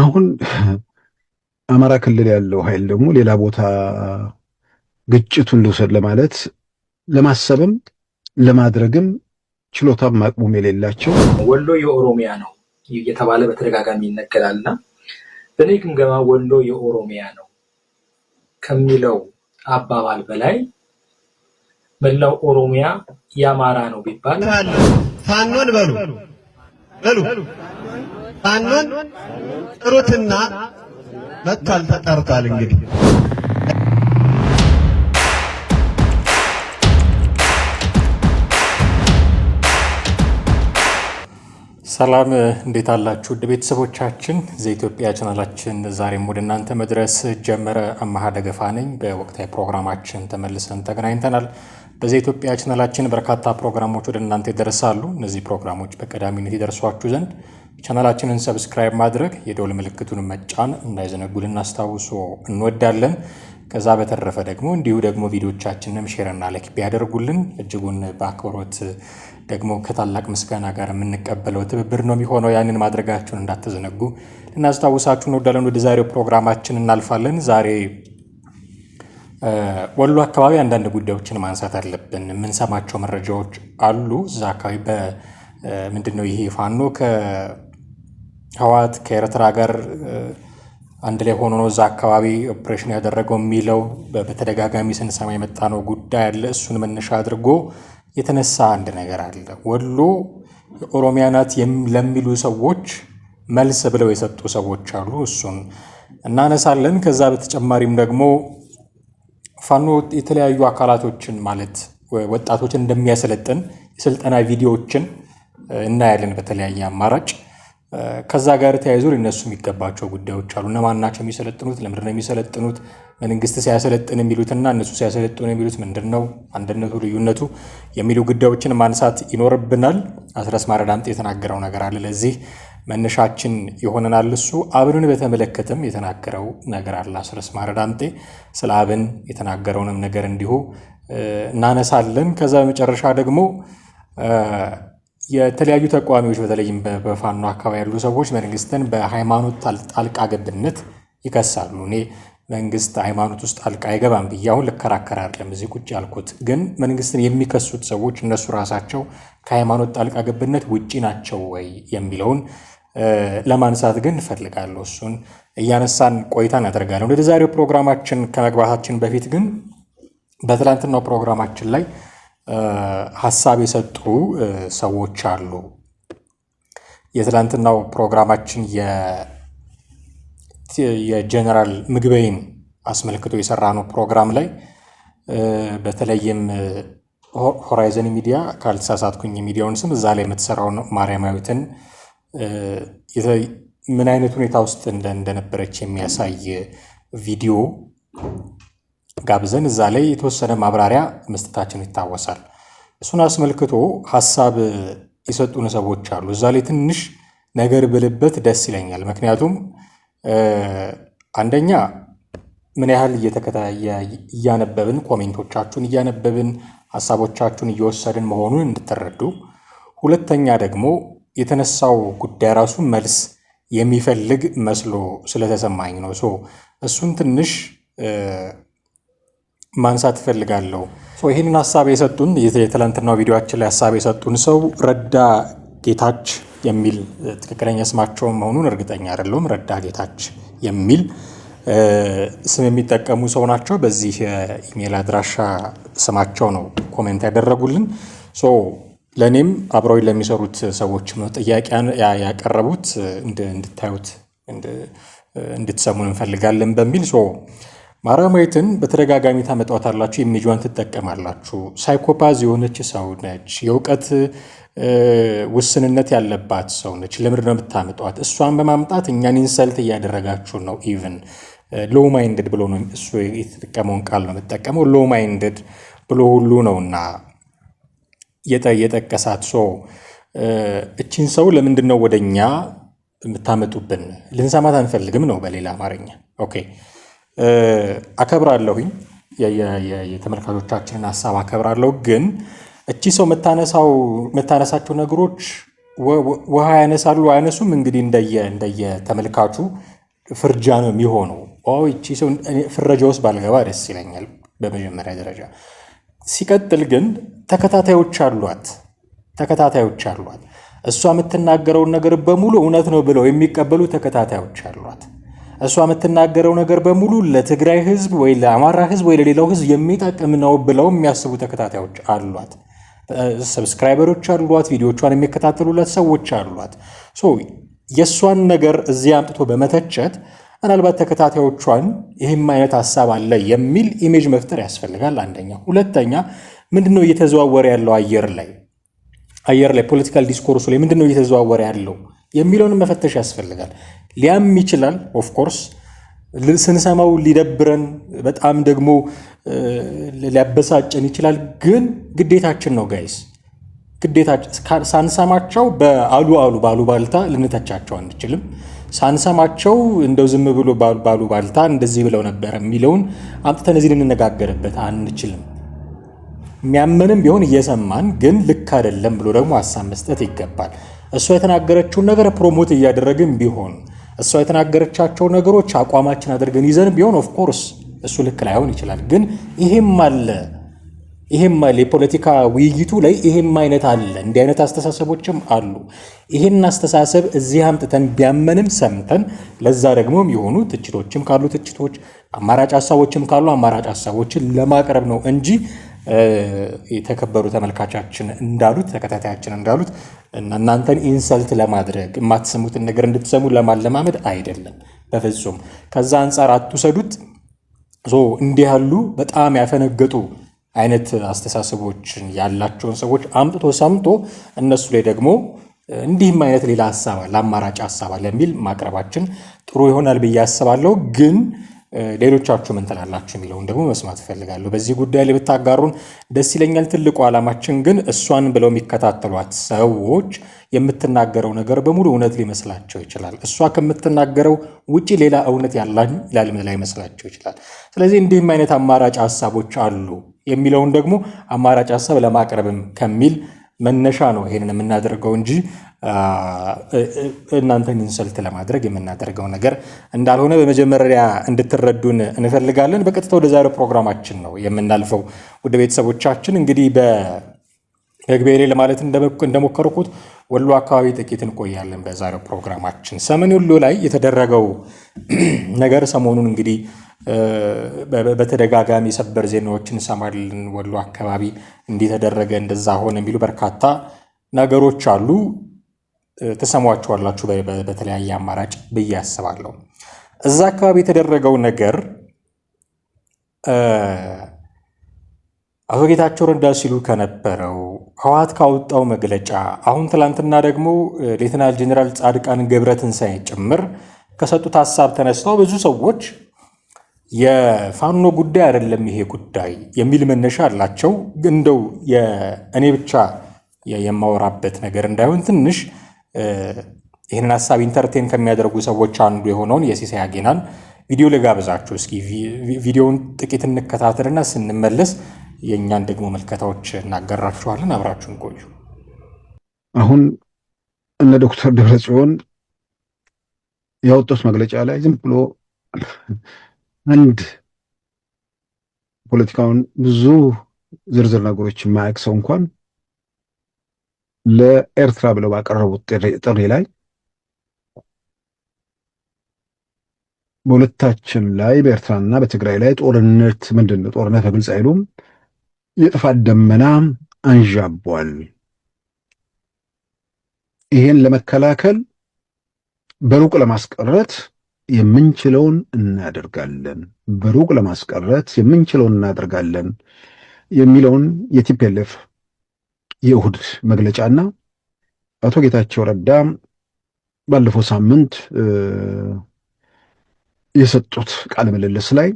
አሁን አማራ ክልል ያለው ኃይል ደግሞ ሌላ ቦታ ግጭቱን ልውሰድ ለማለት ለማሰብም ለማድረግም ችሎታም አቅሙም የሌላቸው ወሎ የኦሮሚያ ነው እየተባለ በተደጋጋሚ ይነገራልና በእኔ ግምገማ ወሎ የኦሮሚያ ነው ከሚለው አባባል በላይ መላው ኦሮሚያ የአማራ ነው ቢባል ፋኖን በሉ ፋኖን ጥሩትና መጥቷል ተጠርቷል። እንግዲህ ሰላም እንዴት አላችሁ? ውድ ቤተሰቦቻችን ዘኢትዮጵያ ቻናላችን ዛሬም ወደ እናንተ መድረስ ጀመረ። አማሃ ደገፋ ነኝ። በወቅታዊ ፕሮግራማችን ተመልሰን ተገናኝተናል። በዘኢትዮጵያ ቻናላችን በርካታ ፕሮግራሞች ወደ እናንተ ይደርሳሉ። እነዚህ ፕሮግራሞች በቀዳሚነት ይደርሷችሁ ዘንድ ቻናላችንን ሰብስክራይብ ማድረግ የደወል ምልክቱን መጫን እንዳይዘነጉ ልናስታውሶ እንወዳለን። ከዛ በተረፈ ደግሞ እንዲሁ ደግሞ ቪዲዮቻችንንም ሼርና ላይክ ቢያደርጉልን እጅጉን በአክብሮት ደግሞ ከታላቅ ምስጋና ጋር የምንቀበለው ትብብር ነው የሚሆነው። ያንን ማድረጋችሁን እንዳትዘነጉ ልናስታውሳችሁ እንወዳለን። ወደ ዛሬው ፕሮግራማችን እናልፋለን። ዛሬ ወሎ አካባቢ አንዳንድ ጉዳዮችን ማንሳት አለብን። የምንሰማቸው መረጃዎች አሉ። እዛ አካባቢ ምንድን ነው ይሄ ፋኖ ከህወሓት ከኤርትራ ጋር አንድ ላይ ሆኖ ነው እዛ አካባቢ ኦፕሬሽን ያደረገው የሚለው በተደጋጋሚ ስንሰማ የመጣ ነው ጉዳይ አለ። እሱን መነሻ አድርጎ የተነሳ አንድ ነገር አለ። ወሎ የኦሮሚያ ናት ለሚሉ ሰዎች መልስ ብለው የሰጡ ሰዎች አሉ። እሱን እናነሳለን። ከዛ በተጨማሪም ደግሞ ፋኖ የተለያዩ አካላቶችን ማለት ወጣቶችን እንደሚያሰለጥን የስልጠና ቪዲዮዎችን እናያለን በተለያየ አማራጭ። ከዛ ጋር ተያይዞ ሊነሱ የሚገባቸው ጉዳዮች አሉ። እነማን ናቸው የሚሰለጥኑት? ለምንድን ነው የሚሰለጥኑት? መንግስት ሲያሰለጥን የሚሉትና እነሱ ሲያሰለጥኑ የሚሉት ምንድን ነው? አንድነቱ፣ ልዩነቱ የሚሉ ጉዳዮችን ማንሳት ይኖርብናል። አስረስ ማረዳምጤ የተናገረው ነገር አለ። ለዚህ መነሻችን ይሆነናል። እሱ አብንን በተመለከተም የተናገረው ነገር አለ። አስረስ ማረዳምጤ ስለ አብን የተናገረውንም ነገር እንዲሁ እናነሳለን። ከዛ በመጨረሻ ደግሞ የተለያዩ ተቃዋሚዎች በተለይም በፋኖ አካባቢ ያሉ ሰዎች መንግስትን በሃይማኖት ጣልቃ ገብነት ይከሳሉ። እኔ መንግስት ሃይማኖት ውስጥ ጣልቃ አይገባም ብዬ አሁን ልከራከር አይደለም እዚህ ቁጭ ያልኩት። ግን መንግስትን የሚከሱት ሰዎች እነሱ ራሳቸው ከሃይማኖት ጣልቃ ገብነት ውጪ ናቸው ወይ የሚለውን ለማንሳት ግን እፈልጋለሁ። እሱን እያነሳን ቆይታ እናደርጋለን። ወደ ዛሬው ፕሮግራማችን ከመግባታችን በፊት ግን በትላንትናው ፕሮግራማችን ላይ ሀሳብ የሰጡ ሰዎች አሉ። የትላንትናው ፕሮግራማችን የጀነራል ምግበይን አስመልክቶ የሰራ ነው ፕሮግራም ላይ በተለይም ሆራይዘን ሚዲያ ካልተሳሳትኩኝ የሚዲያውን ስም እዛ ላይ የምትሰራውን ማርያማዊትን ምን አይነት ሁኔታ ውስጥ እንደነበረች የሚያሳይ ቪዲዮ ጋብዘን እዛ ላይ የተወሰነ ማብራሪያ መስጠታችን ይታወሳል። እሱን አስመልክቶ ሀሳብ የሰጡን ሰዎች አሉ። እዛ ላይ ትንሽ ነገር ብልበት ደስ ይለኛል። ምክንያቱም አንደኛ ምን ያህል እያነበብን ኮሜንቶቻችሁን እያነበብን ሀሳቦቻችሁን እየወሰድን መሆኑን እንድትረዱ፣ ሁለተኛ ደግሞ የተነሳው ጉዳይ ራሱ መልስ የሚፈልግ መስሎ ስለተሰማኝ ነው። እሱን ትንሽ ማንሳት እፈልጋለሁ። ይህንን ሀሳብ የሰጡን የትላንትናው ቪዲዮችን ላይ ሀሳብ የሰጡን ሰው ረዳ ጌታች የሚል ትክክለኛ ስማቸው መሆኑን እርግጠኛ አይደለሁም። ረዳ ጌታች የሚል ስም የሚጠቀሙ ሰው ናቸው። በዚህ ኢሜል አድራሻ ስማቸው ነው ኮሜንት ያደረጉልን። ለእኔም አብረው ለሚሰሩት ሰዎች ነው ጥያቄ ያቀረቡት እንድታዩት እንድትሰሙን እንፈልጋለን በሚል ማርያማዊትን በተደጋጋሚ ታመጣዋታላችሁ፣ ኢሜጇን ትጠቀማላችሁ። ሳይኮፓዝ የሆነች ሰው ነች። የእውቀት ውስንነት ያለባት ሰው ነች። ለምንድን ነው የምታመጧት? እሷን በማምጣት እኛን ኢንሰልት እያደረጋችሁ ነው። ኢቭን ሎው ማይንድድ ብሎ ነው እሱ የተጠቀመውን ቃል ነው የምጠቀመው። ሎው ማይንድድ ብሎ ሁሉ ነውና የጠቀሳት። እቺን ሰው ለምንድን ነው ወደኛ የምታመጡብን? ልንሰማት አንፈልግም ነው በሌላ አማርኛ። ኦኬ አከብራለሁኝ የተመልካቾቻችንን ሀሳብ አከብራለሁ። ግን እቺ ሰው የምታነሳቸው ነገሮች ውሃ ያነሳሉ አያነሱም፣ እንግዲህ እንደየ ተመልካቹ ፍርጃ ነው የሚሆነው። ይቺ ሰው ፍረጃ ውስጥ ባልገባ ደስ ይለኛል በመጀመሪያ ደረጃ። ሲቀጥል ግን ተከታታዮች አሏት። እሷ የምትናገረውን ነገር በሙሉ እውነት ነው ብለው የሚቀበሉ ተከታታዮች አሏት። እሷ የምትናገረው ነገር በሙሉ ለትግራይ ህዝብ ወይ ለአማራ ህዝብ ወይ ለሌላው ህዝብ የሚጠቅም ነው ብለው የሚያስቡ ተከታታዮች አሏት። ሰብስክራይበሮች አሏት። ቪዲዮቿን የሚከታተሉላት ሰዎች አሏት። የእሷን ነገር እዚህ አምጥቶ በመተቸት ምናልባት ተከታታዮቿን ይህም አይነት ሀሳብ አለ የሚል ኢሜጅ መፍጠር ያስፈልጋል። አንደኛ። ሁለተኛ ምንድነው እየተዘዋወረ ያለው አየር ላይ ፖለቲካል ዲስኮርሱ ላይ ምንድነው እየተዘዋወረ ያለው የሚለውን መፈተሽ ያስፈልጋል። ሊያም ይችላል ኦፍኮርስ ስንሰማው ሊደብረን በጣም ደግሞ ሊያበሳጨን ይችላል። ግን ግዴታችን ነው ጋይስ፣ ግዴታችን። ሳንሰማቸው ባሉ ባልታ ልንተቻቸው አንችልም። ሳንሰማቸው እንደው ዝም ብሎ ባሉ ባልታ እንደዚህ ብለው ነበር የሚለውን አምጥተን እዚህ ልንነጋገርበት አንችልም። የሚያመንም ቢሆን እየሰማን ግን ልክ አይደለም ብሎ ደግሞ ሀሳብ መስጠት ይገባል። እሷ የተናገረችውን ነገር ፕሮሞት እያደረግን ቢሆን እሷ የተናገረቻቸው ነገሮች አቋማችን አድርገን ይዘን ቢሆን ኦፍኮርስ እሱ ልክ ላይሆን ይችላል። ግን ይሄም አለ የፖለቲካ ውይይቱ ላይ ይሄም አይነት አለ። እንዲህ አይነት አስተሳሰቦችም አሉ። ይሄን አስተሳሰብ እዚህ አምጥተን ቢያመንም ሰምተን ለዛ ደግሞ የሚሆኑ ትችቶችም ካሉ ትችቶች፣ አማራጭ ሀሳቦችም ካሉ አማራጭ ሀሳቦችን ለማቅረብ ነው እንጂ የተከበሩ ተመልካቻችን እንዳሉት ተከታታያችን እንዳሉት እናንተን ኢንሰልት ለማድረግ የማትሰሙትን ነገር እንድትሰሙ ለማለማመድ አይደለም በፍጹም። ከዛ አንጻር አትውሰዱት። እንዲህ ያሉ በጣም ያፈነገጡ አይነት አስተሳሰቦችን ያላቸውን ሰዎች አምጥቶ ሰምቶ እነሱ ላይ ደግሞ እንዲህም አይነት ሌላ ሀሳብ አለ፣ አማራጭ ሀሳብ አለ የሚል ማቅረባችን ጥሩ ይሆናል ብዬ አስባለሁ። ግን ሌሎቻችሁ ምን ትላላችሁ የሚለውን ደግሞ መስማት እፈልጋለሁ። በዚህ ጉዳይ ላይ ብታጋሩን ደስ ይለኛል። ትልቁ ዓላማችን ግን እሷን ብለው የሚከታተሏት ሰዎች የምትናገረው ነገር በሙሉ እውነት ሊመስላቸው ይችላል። እሷ ከምትናገረው ውጪ ሌላ እውነት ላይመስላቸው ይችላል። ስለዚህ እንዲህም አይነት አማራጭ ሀሳቦች አሉ የሚለውን ደግሞ አማራጭ ሀሳብ ለማቅረብም ከሚል መነሻ ነው ይሄንን የምናደርገው እንጂ እናንተን ኢንሰልት ለማድረግ የምናደርገው ነገር እንዳልሆነ በመጀመሪያ እንድትረዱን እንፈልጋለን። በቀጥታ ወደ ዛሬው ፕሮግራማችን ነው የምናልፈው። ወደ ቤተሰቦቻችን እንግዲህ በመግቢያ ላይ ለማለት እንደሞከርኩት ወሎ አካባቢ ጥቂት እንቆያለን። በዛሬው ፕሮግራማችን ሰሜን ወሎ ላይ የተደረገው ነገር ሰሞኑን እንግዲህ በተደጋጋሚ ሰበር ዜናዎችን እንሰማለን። ወሎ አካባቢ እንዲተደረገ እንደዛ ሆነ የሚሉ በርካታ ነገሮች አሉ። ተሰሟቸዋላችሁ በተለያየ አማራጭ ብዬ አስባለሁ። እዛ አካባቢ የተደረገው ነገር አቶ ጌታቸው ረዳ ሲሉ ከነበረው ህወሓት ካወጣው መግለጫ አሁን ትላንትና ደግሞ ሌተናል ጄኔራል ጻድቃን ገብረትንሳኤ ጭምር ከሰጡት ሀሳብ ተነስተው ብዙ ሰዎች የፋኖ ጉዳይ አይደለም ይሄ ጉዳይ የሚል መነሻ አላቸው። እንደው እኔ ብቻ የማወራበት ነገር እንዳይሆን ትንሽ ይህንን ሀሳብ ኢንተርቴን ከሚያደርጉ ሰዎች አንዱ የሆነውን የሲሳይ አጌናን ቪዲዮ ልጋብዛችሁ። እስኪ ቪዲዮውን ጥቂት እንከታተልና ስንመለስ የእኛን ደግሞ መልከታዎች እናገራችኋለን። አብራችሁን ቆዩ። አሁን እነ ዶክተር ደብረጽዮን ያወጡት መግለጫ ላይ ዝም ብሎ አንድ ፖለቲካውን ብዙ ዝርዝር ነገሮች የማያውቅ ሰው እንኳን ለኤርትራ ብለው ባቀረቡት ጥሪ ላይ በሁለታችን ላይ በኤርትራና በትግራይ ላይ ጦርነት ምንድነው ጦርነት በግልጽ አይሉም፣ የጥፋት ደመና አንዣቧል። ይሄን ለመከላከል በሩቅ ለማስቀረት የምንችለውን እናደርጋለን፣ በሩቅ ለማስቀረት የምንችለውን እናደርጋለን የሚለውን የቲፒኤልኤፍ የእሁድ መግለጫና አቶ ጌታቸው ረዳ ባለፈው ሳምንት የሰጡት ቃለ ምልልስ ላይ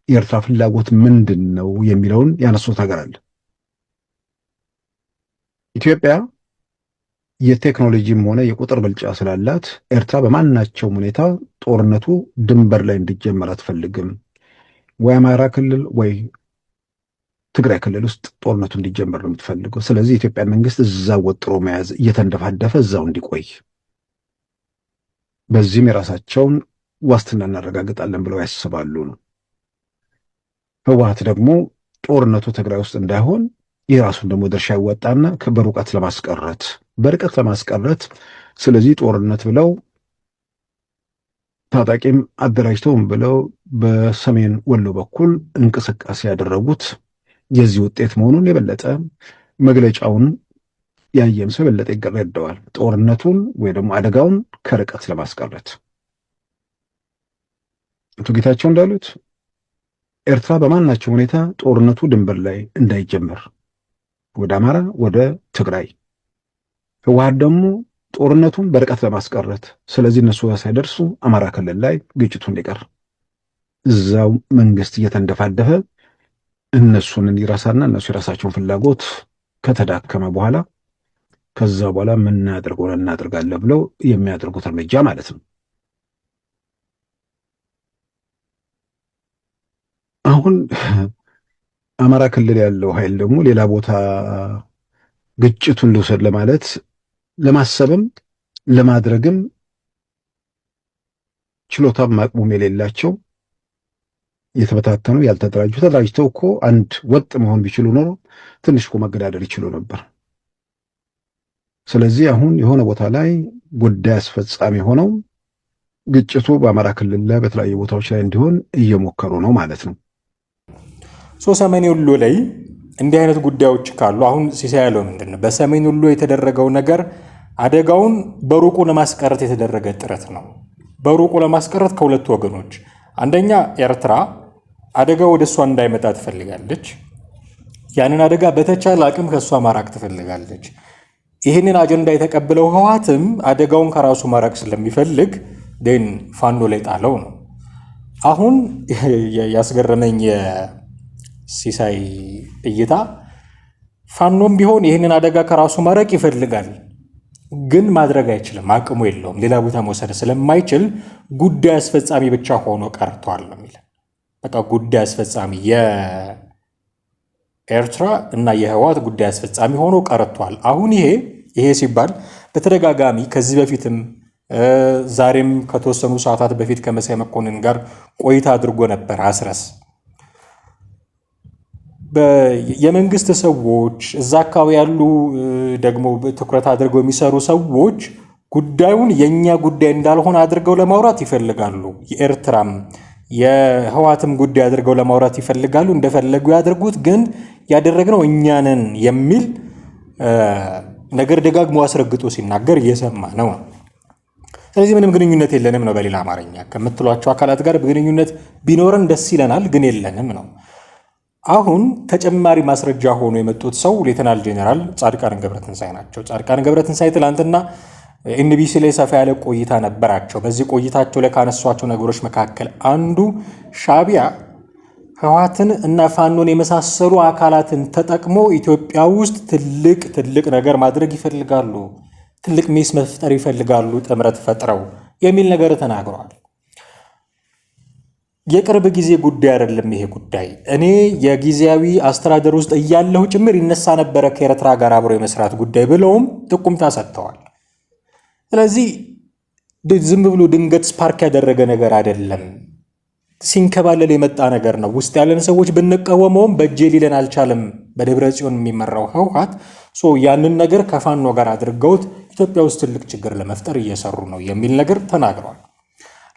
የኤርትራ ፍላጎት ምንድን ነው የሚለውን ያነሱት ነገር አለ። ኢትዮጵያ የቴክኖሎጂም ሆነ የቁጥር ብልጫ ስላላት ኤርትራ በማናቸውም ሁኔታ ጦርነቱ ድንበር ላይ እንዲጀመር አትፈልግም። ወይ አማራ ክልል ወይ ትግራይ ክልል ውስጥ ጦርነቱ እንዲጀመር ነው የምትፈልገው። ስለዚህ የኢትዮጵያ መንግስት እዛው ወጥሮ መያዝ እየተንደፋደፈ እዛው እንዲቆይ፣ በዚህም የራሳቸውን ዋስትና እናረጋግጣለን ብለው ያስባሉ ነው። ህወሓት ደግሞ ጦርነቱ ትግራይ ውስጥ እንዳይሆን የራሱን ደግሞ ድርሻ ይወጣና በርቀት ለማስቀረት ስለዚህ ጦርነት ብለው ታጣቂም አደራጅተውም ብለው በሰሜን ወሎ በኩል እንቅስቃሴ ያደረጉት የዚህ ውጤት መሆኑን የበለጠ መግለጫውን ያየም ሰው የበለጠ ይረዳዋል። ጦርነቱን ወይ ደግሞ አደጋውን ከርቀት ለማስቀረት አቶ ጌታቸው እንዳሉት ኤርትራ በማናቸው ሁኔታ ጦርነቱ ድንበር ላይ እንዳይጀመር ወደ አማራ ወደ ትግራይ፣ ህወሓት ደግሞ ጦርነቱን በርቀት ለማስቀረት ስለዚህ እነሱ ጋር ሳይደርሱ አማራ ክልል ላይ ግጭቱ እንዲቀር እዛው መንግስት እየተንደፋደፈ እነሱን እንዲረሳና እነሱ የራሳቸውን ፍላጎት ከተዳከመ በኋላ ከዛ በኋላ የምናደርገውን እናደርጋለን ብለው የሚያደርጉት እርምጃ ማለት ነው። አሁን አማራ ክልል ያለው ኃይል ደግሞ ሌላ ቦታ ግጭቱን ልውሰድ ለማለት ለማሰብም ለማድረግም ችሎታም አቅሙም የሌላቸው የተበታተኑ ያልተደራጁ፣ ተደራጅተው እኮ አንድ ወጥ መሆን ቢችሉ ኖሮ ትንሽ እኮ መገዳደር ይችሉ ነበር። ስለዚህ አሁን የሆነ ቦታ ላይ ጉዳይ አስፈጻሚ ሆነው ግጭቱ በአማራ ክልል ላይ በተለያዩ ቦታዎች ላይ እንዲሆን እየሞከሩ ነው ማለት ነው። ሰሜን ወሎ ላይ እንዲህ አይነት ጉዳዮች ካሉ አሁን ሲሳይ ያለው ምንድነው? በሰሜን ወሎ የተደረገው ነገር አደጋውን በሩቁ ለማስቀረት የተደረገ ጥረት ነው። በሩቁ ለማስቀረት ከሁለቱ ወገኖች፣ አንደኛ ኤርትራ አደጋው ወደ እሷ እንዳይመጣ ትፈልጋለች። ያንን አደጋ በተቻለ አቅም ከእሷ ማራቅ ትፈልጋለች። ይህንን አጀንዳ የተቀበለው ህወሓትም አደጋውን ከራሱ ማራቅ ስለሚፈልግ ፋኖ ላይ ጣለው ነው። አሁን ያስገረመኝ የሲሳይ እይታ ፋኖም ቢሆን ይህንን አደጋ ከራሱ ማራቅ ይፈልጋል፣ ግን ማድረግ አይችልም፣ አቅሙ የለውም። ሌላ ቦታ መውሰድ ስለማይችል ጉዳይ አስፈጻሚ ብቻ ሆኖ ቀርቷል ነው የሚል። በቃ ጉዳይ አስፈጻሚ የኤርትራ እና የህወሓት ጉዳይ አስፈጻሚ ሆኖ ቀርቷል። አሁን ይሄ ሲባል በተደጋጋሚ ከዚህ በፊትም ዛሬም ከተወሰኑ ሰዓታት በፊት ከመሳይ መኮንን ጋር ቆይታ አድርጎ ነበር አስረስ። የመንግስት ሰዎች እዛ አካባቢ ያሉ ደግሞ ትኩረት አድርገው የሚሰሩ ሰዎች ጉዳዩን የኛ ጉዳይ እንዳልሆነ አድርገው ለማውራት ይፈልጋሉ። የኤርትራም የህወሓትም ጉዳይ አድርገው ለማውራት ይፈልጋሉ። እንደፈለጉ ያድርጉት፣ ግን ያደረግነው እኛ ነን የሚል ነገር ደጋግሞ አስረግጦ ሲናገር እየሰማ ነው። ስለዚህ ምንም ግንኙነት የለንም ነው። በሌላ አማርኛ ከምትሏቸው አካላት ጋር ግንኙነት ቢኖረን ደስ ይለናል፣ ግን የለንም ነው። አሁን ተጨማሪ ማስረጃ ሆኖ የመጡት ሰው ሌተናል ጄኔራል ጻድቃን ገብረትንሳኤ ናቸው። ጻድቃን ገብረትንሳኤ ትላንትና ኤንቢሲ ላይ ሰፋ ያለ ቆይታ ነበራቸው። በዚህ ቆይታቸው ላይ ካነሷቸው ነገሮች መካከል አንዱ ሻዕቢያ ህወሓትን እና ፋኖን የመሳሰሉ አካላትን ተጠቅሞ ኢትዮጵያ ውስጥ ትልቅ ነገር ማድረግ ይፈልጋሉ፣ ትልቅ ሚስ መፍጠር ይፈልጋሉ፣ ጥምረት ፈጥረው የሚል ነገር ተናግረዋል። የቅርብ ጊዜ ጉዳይ አይደለም ይሄ ጉዳይ። እኔ የጊዜያዊ አስተዳደር ውስጥ እያለሁ ጭምር ይነሳ ነበረ ከኤርትራ ጋር አብሮ የመስራት ጉዳይ ብለውም ጥቁምታ ሰጥተዋል። ስለዚህ ዝም ብሎ ድንገት ስፓርክ ያደረገ ነገር አይደለም፣ ሲንከባለል የመጣ ነገር ነው። ውስጥ ያለን ሰዎች ብንቃወመውም በእጄ ሊለን አልቻለም። በደብረ ጽዮን የሚመራው ህወሓት ያንን ነገር ከፋኖ ጋር አድርገውት ኢትዮጵያ ውስጥ ትልቅ ችግር ለመፍጠር እየሰሩ ነው የሚል ነገር ተናግረዋል።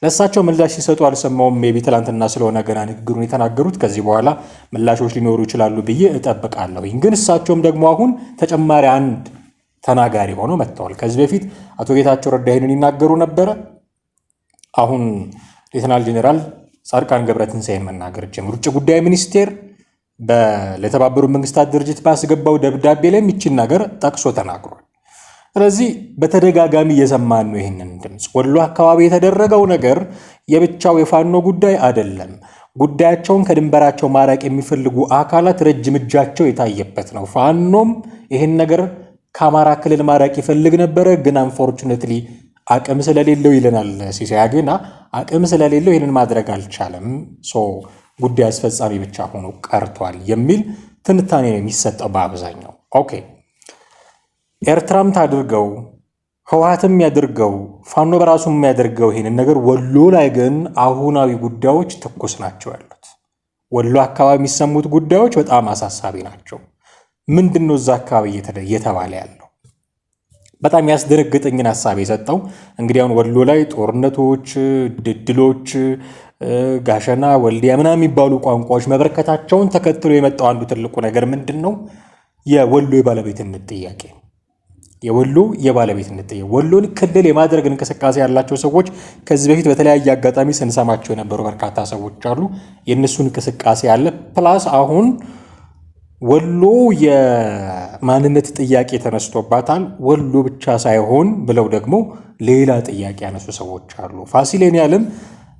ለእሳቸው ምላሽ ሲሰጡ አልሰማውም። ሜቢ ትላንትና ስለሆነ ገና ንግግሩን የተናገሩት፣ ከዚህ በኋላ ምላሾች ሊኖሩ ይችላሉ ብዬ እጠብቃለሁኝ። ግን እሳቸውም ደግሞ አሁን ተጨማሪ አንድ ተናጋሪ ሆነው መጥተዋል። ከዚህ በፊት አቶ ጌታቸው ረዳ ይህንን ይናገሩ ነበረ። አሁን ሌተናል ጄኔራል ጻድቃን ገብረትንሳኤን መናገር ጀመሩ። ውጭ ጉዳይ ሚኒስቴር ለተባበሩት መንግስታት ድርጅት ባስገባው ደብዳቤ ላይ የሚችን ነገር ጠቅሶ ተናግሯል። ስለዚህ በተደጋጋሚ እየሰማን ነው ይህንን ድምፅ። ወሎ አካባቢ የተደረገው ነገር የብቻው የፋኖ ጉዳይ አይደለም። ጉዳያቸውን ከድንበራቸው ማራቅ የሚፈልጉ አካላት ረጅም እጃቸው የታየበት ነው። ፋኖም ይህን ነገር ከአማራ ክልል ማራቅ ይፈልግ ነበረ፣ ግን አንፎርቹኔትሊ አቅም ስለሌለው ይለናል ሲሳይ አጌና፣ አቅም ስለሌለው ይህንን ማድረግ አልቻለም፣ ጉዳይ አስፈጻሚ ብቻ ሆኖ ቀርቷል የሚል ትንታኔ ነው የሚሰጠው በአብዛኛው። ኦኬ ኤርትራም ታድርገው ህወሓትም ያድርገው ፋኖ በራሱ የሚያደርገው ይሄንን ነገር ወሎ ላይ ግን አሁናዊ ጉዳዮች ትኩስ ናቸው ያሉት። ወሎ አካባቢ የሚሰሙት ጉዳዮች በጣም አሳሳቢ ናቸው። ምንድነው እዛ አካባቢ እየተባለ ያለው? በጣም ያስደነግጠኝን ሐሳብ የሰጠው እንግዲህ አሁን ወሎ ላይ ጦርነቶች፣ ድድሎች፣ ጋሸና፣ ወልዲያ ምናምን የሚባሉ ቋንቋዎች መበረከታቸውን ተከትሎ የመጣው አንዱ ትልቁ ነገር ምንድነው? የወሎ የባለቤትነት ጥያቄ። የወሎ የባለቤትነት ጥያቄ ወሎን ክልል የማድረግ እንቅስቃሴ ያላቸው ሰዎች ከዚህ በፊት በተለያየ አጋጣሚ ስንሰማቸው የነበሩ በርካታ ሰዎች አሉ። የእነሱ እንቅስቃሴ ያለ ፕላስ አሁን ወሎ የማንነት ጥያቄ ተነስቶባታል። ወሎ ብቻ ሳይሆን ብለው ደግሞ ሌላ ጥያቄ ያነሱ ሰዎች አሉ። ፋሲሌን ያለም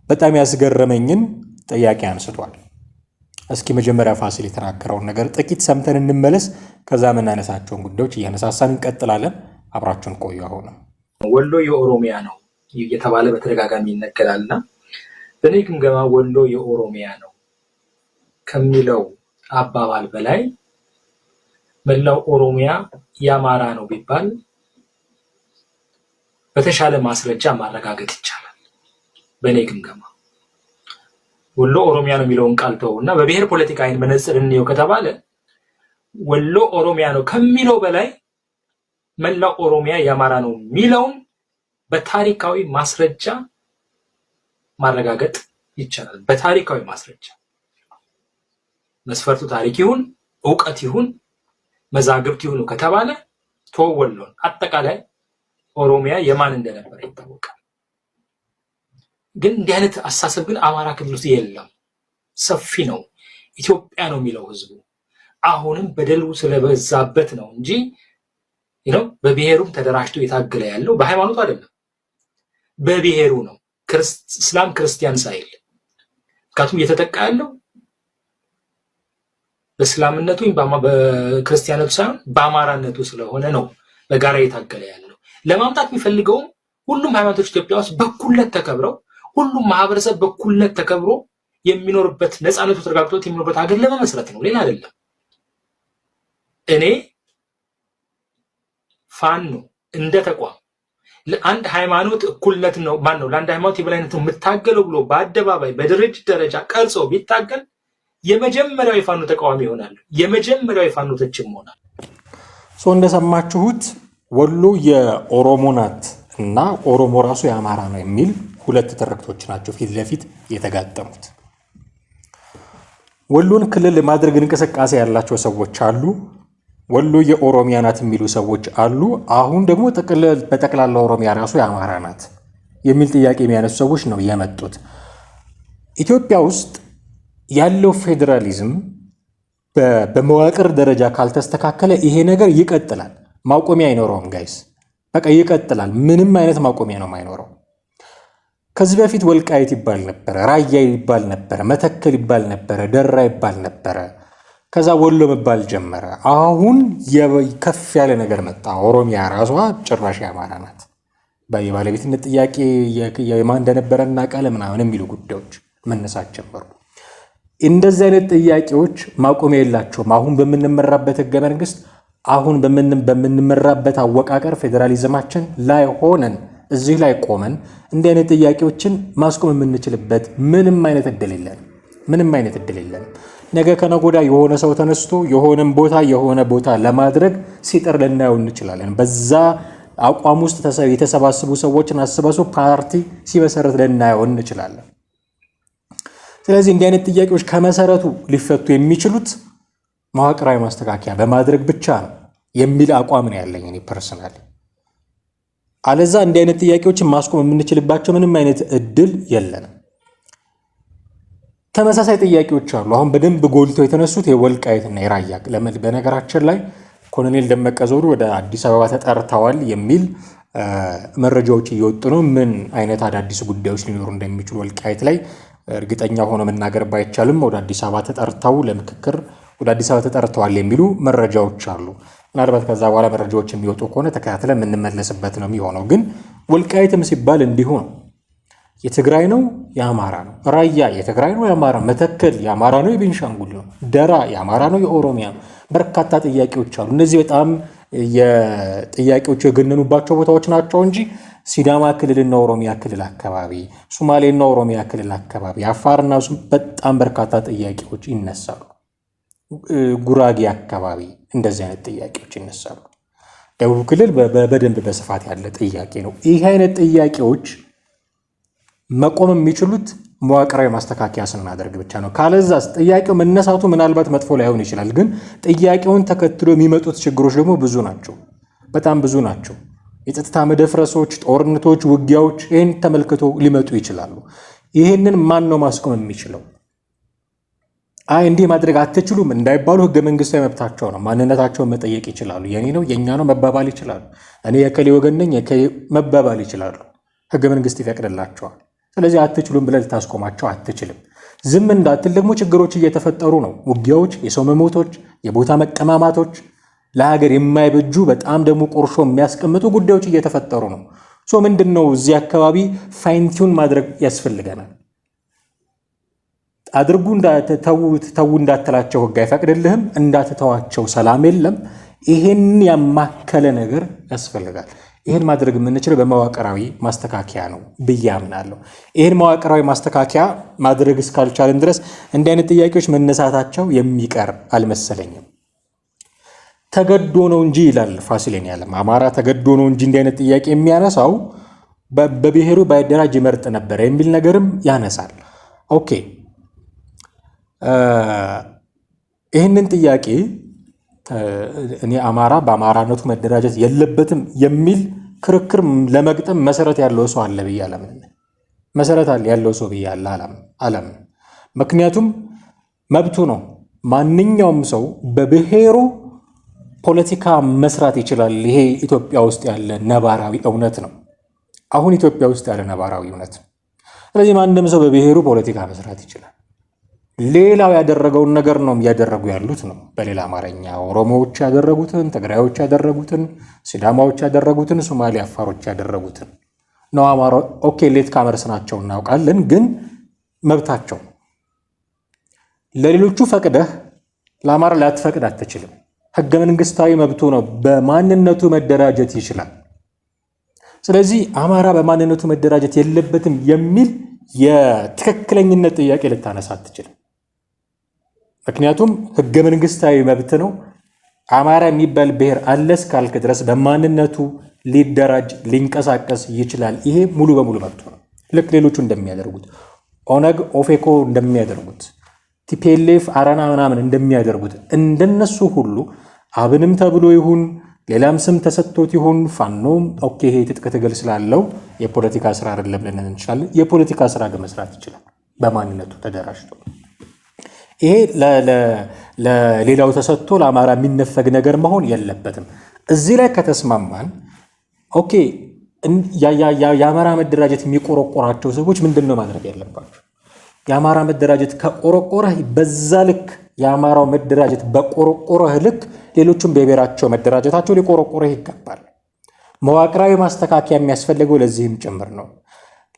በጣም ያስገረመኝን ጥያቄ አንስቷል። እስኪ መጀመሪያ ፋሲል የተናገረውን ነገር ጥቂት ሰምተን እንመለስ። ከዛ የምናነሳቸውን ጉዳዮች እያነሳሳን እንቀጥላለን። አብራችሁን ቆዩ። አሁንም ወሎ የኦሮሚያ ነው እየተባለ በተደጋጋሚ ይነገራልና በእኔ ግምገማ ወሎ የኦሮሚያ ነው ከሚለው አባባል በላይ መላው ኦሮሚያ የአማራ ነው ቢባል በተሻለ ማስረጃ ማረጋገጥ ይቻላል። በእኔ ግምገማ ወሎ ኦሮሚያ ነው የሚለውን ቃል ተውና በብሔር ፖለቲካ አይን መነጽር እንየው ከተባለ ወሎ ኦሮሚያ ነው ከሚለው በላይ መላው ኦሮሚያ የአማራ ነው የሚለውን በታሪካዊ ማስረጃ ማረጋገጥ ይቻላል። በታሪካዊ ማስረጃ መስፈርቱ ታሪክ ይሁን ዕውቀት ይሁን መዛግብት ይሁን ከተባለ ተወሎን አጠቃላይ ኦሮሚያ የማን እንደነበረ ይታወቃል። ግን እንዲህ አይነት አሳሰብ ግን አማራ ክልል ውስጥ የለም። ሰፊ ነው፣ ኢትዮጵያ ነው የሚለው ህዝቡ። አሁንም በደሉ ስለበዛበት ነው እንጂ በብሔሩም ተደራጅቶ የታገለ ያለው በሃይማኖቱ አይደለም፣ በብሔሩ ነው። እስላም ክርስቲያን ሳይል ምክንያቱም እየተጠቃ ያለው በእስላምነቱ በክርስቲያነቱ ሳይሆን በአማራነቱ ስለሆነ ነው በጋራ የታገለ ያለው። ለማምጣት የሚፈልገውም ሁሉም ሃይማኖቶች ኢትዮጵያ ውስጥ በኩልነት ተከብረው ሁሉም ማህበረሰብ በኩልነት ተከብሮ የሚኖርበት ነፃነቱ ተረጋግጦት የሚኖርበት ሀገር ለመመስረት ነው፣ ሌላ አይደለም። እኔ ፋኖ እንደ ተቋም ለአንድ ሃይማኖት እኩልነት ነው ለአንድ ሃይማኖት የበላይነት ነው የምታገለው ብሎ በአደባባይ በድርጅት ደረጃ ቀርጾ ቢታገል የመጀመሪያው የፋኖ ተቃዋሚ ይሆናል። የመጀመሪያው የፋኖ ተችም ይሆናል። እንደሰማችሁት ወሎ የኦሮሞ ናት እና ኦሮሞ ራሱ የአማራ ነው የሚል ሁለት ትርክቶች ናቸው ፊት ለፊት የተጋጠሙት። ወሎን ክልል ለማድረግ እንቅስቃሴ ያላቸው ሰዎች አሉ። ወሎ የኦሮሚያ ናት የሚሉ ሰዎች አሉ። አሁን ደግሞ በጠቅላላ ኦሮሚያ ራሱ የአማራ ናት የሚል ጥያቄ የሚያነሱ ሰዎች ነው የመጡት። ኢትዮጵያ ውስጥ ያለው ፌዴራሊዝም በመዋቅር ደረጃ ካልተስተካከለ ይሄ ነገር ይቀጥላል። ማቆሚያ አይኖረውም ጋይስ። በቃ ይቀጥላል። ምንም አይነት ማቆሚያ ነው የማይኖረው። ከዚህ በፊት ወልቃይት ይባል ነበረ፣ ራያ ይባል ነበረ፣ መተከል ይባል ነበረ፣ ደራ ይባል ነበረ። ከዛ ወሎ መባል ጀመረ። አሁን ከፍ ያለ ነገር መጣ። ኦሮሚያ ራሷ ጭራሽ የአማራ ናት። የባለቤትነት ጥያቄ የማን እንደነበረ እናውቃለን ምናምን የሚሉ ጉዳዮች መነሳት ጀመሩ። እንደዚህ አይነት ጥያቄዎች ማቆሚያ የላቸውም። አሁን በምንመራበት ህገ መንግስት፣ አሁን በምንመራበት አወቃቀር ፌዴራሊዝማችን ላይ ሆነን እዚህ ላይ ቆመን እንዲህ አይነት ጥያቄዎችን ማስቆም የምንችልበት ምንም አይነት እድል የለንም። ነገ ከነጎዳ የሆነ ሰው ተነስቶ የሆነ ቦታ ለማድረግ ሲጥር ልናየው እንችላለን። በዛ አቋም ውስጥ የተሰባሰቡ ሰዎችን አስበሱ ፓርቲ ሲመሰረት ልናየው እንችላለን። ስለዚህ እንዲህ አይነት ጥያቄዎች ከመሰረቱ ሊፈቱ የሚችሉት መዋቅራዊ ማስተካከያ በማድረግ ብቻ ነው የሚል አቋም ነው ያለኝ እኔ ፐርሰናሊ። አለዛ እንዲህ አይነት ጥያቄዎችን ማስቆም የምንችልባቸው ምንም አይነት እድል የለንም። ተመሳሳይ ጥያቄዎች አሉ። አሁን በደንብ ጎልተው የተነሱት የወልቃይትና የራያ። በነገራችን ላይ ኮሎኔል ደመቀ ዘውዱ ወደ አዲስ አበባ ተጠርተዋል የሚል መረጃዎች እየወጡ ነው። ምን አይነት አዳዲስ ጉዳዮች ሊኖሩ እንደሚችሉ ወልቃይት ላይ እርግጠኛ ሆኖ መናገር ባይቻልም ወደ አዲስ አበባ ተጠርተው ለምክክር ወደ አዲስ አበባ ተጠርተዋል የሚሉ መረጃዎች አሉ። ምናልባት ከዛ በኋላ መረጃዎች የሚወጡ ከሆነ ተከታትለን የምንመለስበት ነው የሚሆነው። ግን ወልቃይትም ሲባል እንዲሁ ነው። የትግራይ ነው የአማራ ነው። ራያ የትግራይ ነው የአማራ፣ መተከል የአማራ ነው የቤንሻንጉል ነው፣ ደራ የአማራ ነው የኦሮሚያ ነው። በርካታ ጥያቄዎች አሉ። እነዚህ በጣም የጥያቄዎች የገነኑባቸው ቦታዎች ናቸው እንጂ ሲዳማ ክልልና ኦሮሚያ ክልል አካባቢ፣ ሶማሌና ኦሮሚያ ክልል አካባቢ፣ አፋርና በጣም በርካታ ጥያቄዎች ይነሳሉ። ጉራጌ አካባቢ እንደዚህ አይነት ጥያቄዎች ይነሳሉ። ደቡብ ክልል በደንብ በስፋት ያለ ጥያቄ ነው። ይህ አይነት ጥያቄዎች መቆም የሚችሉት መዋቅራዊ ማስተካከያ ስናደርግ ብቻ ነው። ካለዛስ ጥያቄው መነሳቱ ምናልባት መጥፎ ላይሆን ይችላል፣ ግን ጥያቄውን ተከትሎ የሚመጡት ችግሮች ደግሞ ብዙ ናቸው፣ በጣም ብዙ ናቸው። የጸጥታ መደፍረሶች፣ ጦርነቶች፣ ውጊያዎች ይህን ተመልክቶ ሊመጡ ይችላሉ። ይህንን ማን ነው ማስቆም የሚችለው? እንዲህ ማድረግ አትችሉም እንዳይባሉ ህገ መንግስታዊ መብታቸው ነው። ማንነታቸውን መጠየቅ ይችላሉ። የኔ ነው የእኛ ነው መባባል ይችላሉ። እኔ የከሌ ወገን ነኝ መባባል ይችላሉ። ህገ መንግስት ይፈቅድላቸዋል። ስለዚህ አትችሉም ብለህ ልታስቆማቸው አትችልም። ዝም እንዳትል ደግሞ ችግሮች እየተፈጠሩ ነው። ውጊያዎች፣ የሰው መሞቶች፣ የቦታ መቀማማቶች፣ ለሀገር የማይበጁ በጣም ደግሞ ቁርሾ የሚያስቀምጡ ጉዳዮች እየተፈጠሩ ነው። ምንድን ነው እዚህ አካባቢ ፋይንቲውን ማድረግ ያስፈልገናል። አድርጉ ተው እንዳትላቸው ህግ አይፈቅድልህም፣ እንዳትተዋቸው ሰላም የለም። ይሄን ያማከለ ነገር ያስፈልጋል። ይሄን ማድረግ የምንችለው በመዋቅራዊ ማስተካከያ ነው ብዬ አምናለሁ። ይሄን መዋቅራዊ ማስተካከያ ማድረግ እስካልቻለን ድረስ እንዲህ አይነት ጥያቄዎች መነሳታቸው የሚቀር አልመሰለኝም። ተገዶ ነው እንጂ ይላል ፋሲሌን ያለም አማራ ተገዶ ነው እንጂ እንዲህ አይነት ጥያቄ የሚያነሳው በብሔሩ ባይደራጅ ይመርጥ ነበረ የሚል ነገርም ያነሳል። ኦኬ ይህንን ጥያቄ እኔ አማራ በአማራነቱ መደራጀት የለበትም የሚል ክርክር ለመግጠም መሰረት ያለው ሰው አለ ብዬ አላምንም። መሰረት ያለው ሰው ብዬ አላምንም። ምክንያቱም መብቱ ነው። ማንኛውም ሰው በብሔሩ ፖለቲካ መስራት ይችላል። ይሄ ኢትዮጵያ ውስጥ ያለ ነባራዊ እውነት ነው። አሁን ኢትዮጵያ ውስጥ ያለ ነባራዊ እውነት። ስለዚህ ማንም ሰው በብሔሩ ፖለቲካ መስራት ይችላል። ሌላው ያደረገውን ነገር ነው እያደረጉ ያሉት ነው። በሌላ አማርኛ ኦሮሞዎች ያደረጉትን፣ ትግራዮች ያደረጉትን፣ ሲዳማዎች ያደረጉትን፣ ሶማሌ አፋሮች ያደረጉትን ነው አማራ። ኦኬ ሌት ካመርስ ናቸው እናውቃለን፣ ግን መብታቸው። ለሌሎቹ ፈቅደህ ለአማራ ላትፈቅድ አትችልም። ህገ መንግስታዊ መብቱ ነው። በማንነቱ መደራጀት ይችላል። ስለዚህ አማራ በማንነቱ መደራጀት የለበትም የሚል የትክክለኝነት ጥያቄ ልታነሳ አትችልም። ምክንያቱም ህገ መንግስታዊ መብት ነው። አማራ የሚባል ብሔር አለ እስካልክ ድረስ በማንነቱ ሊደራጅ ሊንቀሳቀስ ይችላል። ይሄ ሙሉ በሙሉ መብቱ ነው። ልክ ሌሎቹ እንደሚያደርጉት፣ ኦነግ ኦፌኮ እንደሚያደርጉት፣ ቲፒኤልኤፍ አረና ምናምን እንደሚያደርጉት እንደነሱ ሁሉ አብንም ተብሎ ይሁን ሌላም ስም ተሰጥቶት ይሁን ፋኖም ኦኬ ይሄ ትጥቅ ትግል ስላለው የፖለቲካ ስራ አይደለም ልንል እንችላለን። የፖለቲካ ስራ ግን መስራት ይችላል በማንነቱ ተደራጅቶ። ይሄ ለሌላው ተሰጥቶ ለአማራ የሚነፈግ ነገር መሆን የለበትም። እዚህ ላይ ከተስማማን ኦኬ የአማራ መደራጀት የሚቆረቆራቸው ሰዎች ምንድን ነው ማድረግ ያለባቸው? የአማራ መደራጀት ከቆረቆረህ በዛ ልክ የአማራው መደራጀት በቆረቆረህ ልክ ሌሎቹም በብሔራቸው መደራጀታቸው ሊቆረቆረህ ይገባል። መዋቅራዊ ማስተካከያ የሚያስፈልገው ለዚህም ጭምር ነው።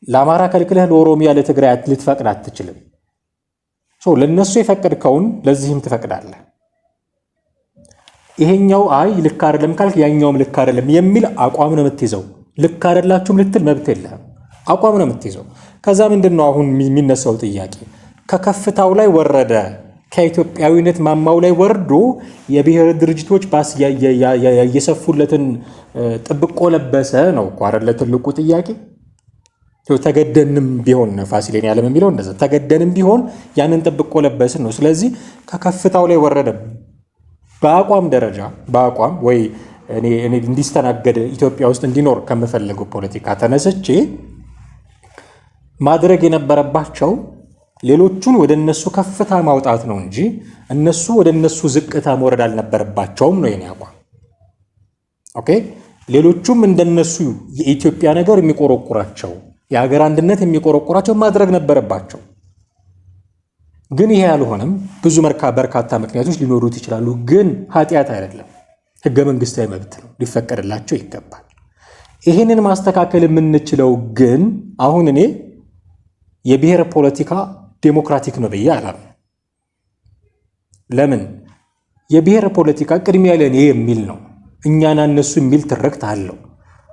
ለአማራ ከልክለህ ለኦሮሚያ ለትግራይ ልትፈቅድ አትችልም። ለነሱ የፈቀድከውን ለዚህም ትፈቅዳለህ። ይሄኛው አይ ልክ አይደለም ካልክ ያኛውም ልክ አይደለም የሚል አቋም ነው የምትይዘው። ልክ አይደላችሁም ልትል መብት የለህም። አቋም ነው የምትይዘው። ከዛ ምንድነው አሁን የሚነሳው ጥያቄ? ከከፍታው ላይ ወረደ፣ ከኢትዮጵያዊነት ማማው ላይ ወርዶ የብሔር ድርጅቶች ባስ የሰፉለትን ጥብቆ ለበሰ ነው እኮ አይደለ? ትልቁ ጥያቄ ተገደንም ቢሆን ፋሲሌን ያለም የሚለው እንደዛ ተገደንም ቢሆን ያንን ጥብቆ ለበስን ነው። ስለዚህ ከከፍታው ላይ ወረደ። በአቋም ደረጃ በአቋም ወይ እኔ እንዲስተናገድ ኢትዮጵያ ውስጥ እንዲኖር ከምፈልገው ፖለቲካ ተነስቼ ማድረግ የነበረባቸው ሌሎቹን ወደ እነሱ ከፍታ ማውጣት ነው እንጂ እነሱ ወደ እነሱ ዝቅታ መውረድ አልነበረባቸውም ነው የኔ አቋም። ኦኬ ሌሎቹም እንደነሱ የኢትዮጵያ ነገር የሚቆረቁራቸው የሀገር አንድነት የሚቆረቁራቸው ማድረግ ነበረባቸው። ግን ይሄ ያልሆነም ብዙ በርካታ ምክንያቶች ሊኖሩት ይችላሉ። ግን ኃጢአት አይደለም፣ ህገ መንግስታዊ መብት ነው፣ ሊፈቀድላቸው ይገባል። ይህንን ማስተካከል የምንችለው ግን አሁን እኔ የብሔር ፖለቲካ ዴሞክራቲክ ነው ብዬ አላምንም። ለምን? የብሔር ፖለቲካ ቅድሚያ ለእኔ የሚል ነው። እኛና እነሱ የሚል ትርክት አለው።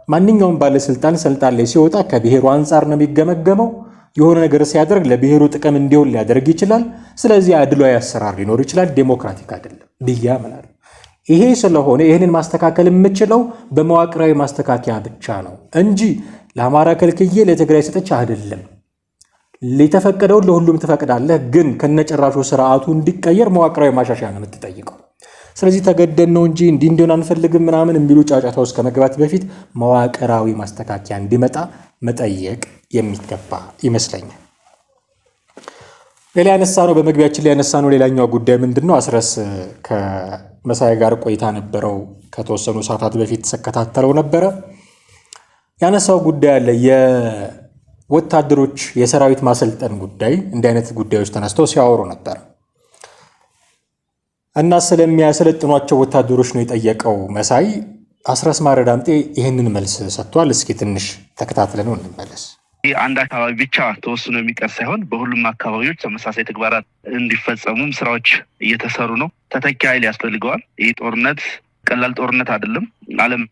ማንኛውም ባለስልጣን ስልጣን ላይ ሲወጣ ከብሔሩ አንጻር ነው የሚገመገመው። የሆነ ነገር ሲያደርግ ለብሔሩ ጥቅም እንዲሆን ሊያደርግ ይችላል። ስለዚህ አድሏዊ አሰራር ሊኖር ይችላል። ዴሞክራቲክ አይደለም ብዬ አምናለሁ። ይሄ ስለሆነ ይህንን ማስተካከል የምችለው በመዋቅራዊ ማስተካከያ ብቻ ነው እንጂ ለአማራ ከልክዬ ለትግራይ ሰጥቼ አይደለም። የተፈቀደውን ለሁሉም ትፈቅዳለህ፣ ግን ከነጨራሹ ስርዓቱ እንዲቀየር መዋቅራዊ ማሻሻያ ነው የምትጠይቀው። ስለዚህ ተገደን ነው እንጂ እንዲሆን አንፈልግም ምናምን የሚሉ ጫጫታ ውስጥ ከመግባት በፊት መዋቅራዊ ማስተካከያ እንዲመጣ መጠየቅ የሚገባ ይመስለኛል። ሌላ ያነሳነው በመግቢያችን ላይ ያነሳነው ሌላኛው ጉዳይ ምንድን ነው? አስረስ ከመሳይ ጋር ቆይታ ነበረው። ከተወሰኑ ሰዓታት በፊት ተከታተለው ነበረ። ያነሳው ጉዳይ አለ። የወታደሮች የሰራዊት ማሰልጠን ጉዳይ፣ እንዲህ አይነት ጉዳዮች ተነስተው ሲያወሩ ነበር እና ስለሚያሰለጥኗቸው ወታደሮች ነው የጠየቀው መሳይ። አስረስ ማረ ዳምጤ ይህንን መልስ ሰጥቷል። እስኪ ትንሽ ተከታትለን እንመለስ። አንድ አካባቢ ብቻ ተወስኖ የሚቀር ሳይሆን በሁሉም አካባቢዎች ተመሳሳይ ተግባራት እንዲፈጸሙም ስራዎች እየተሰሩ ነው። ተተኪ ኃይል ያስፈልገዋል። ይህ ጦርነት ቀላል ጦርነት አይደለም። ዓለም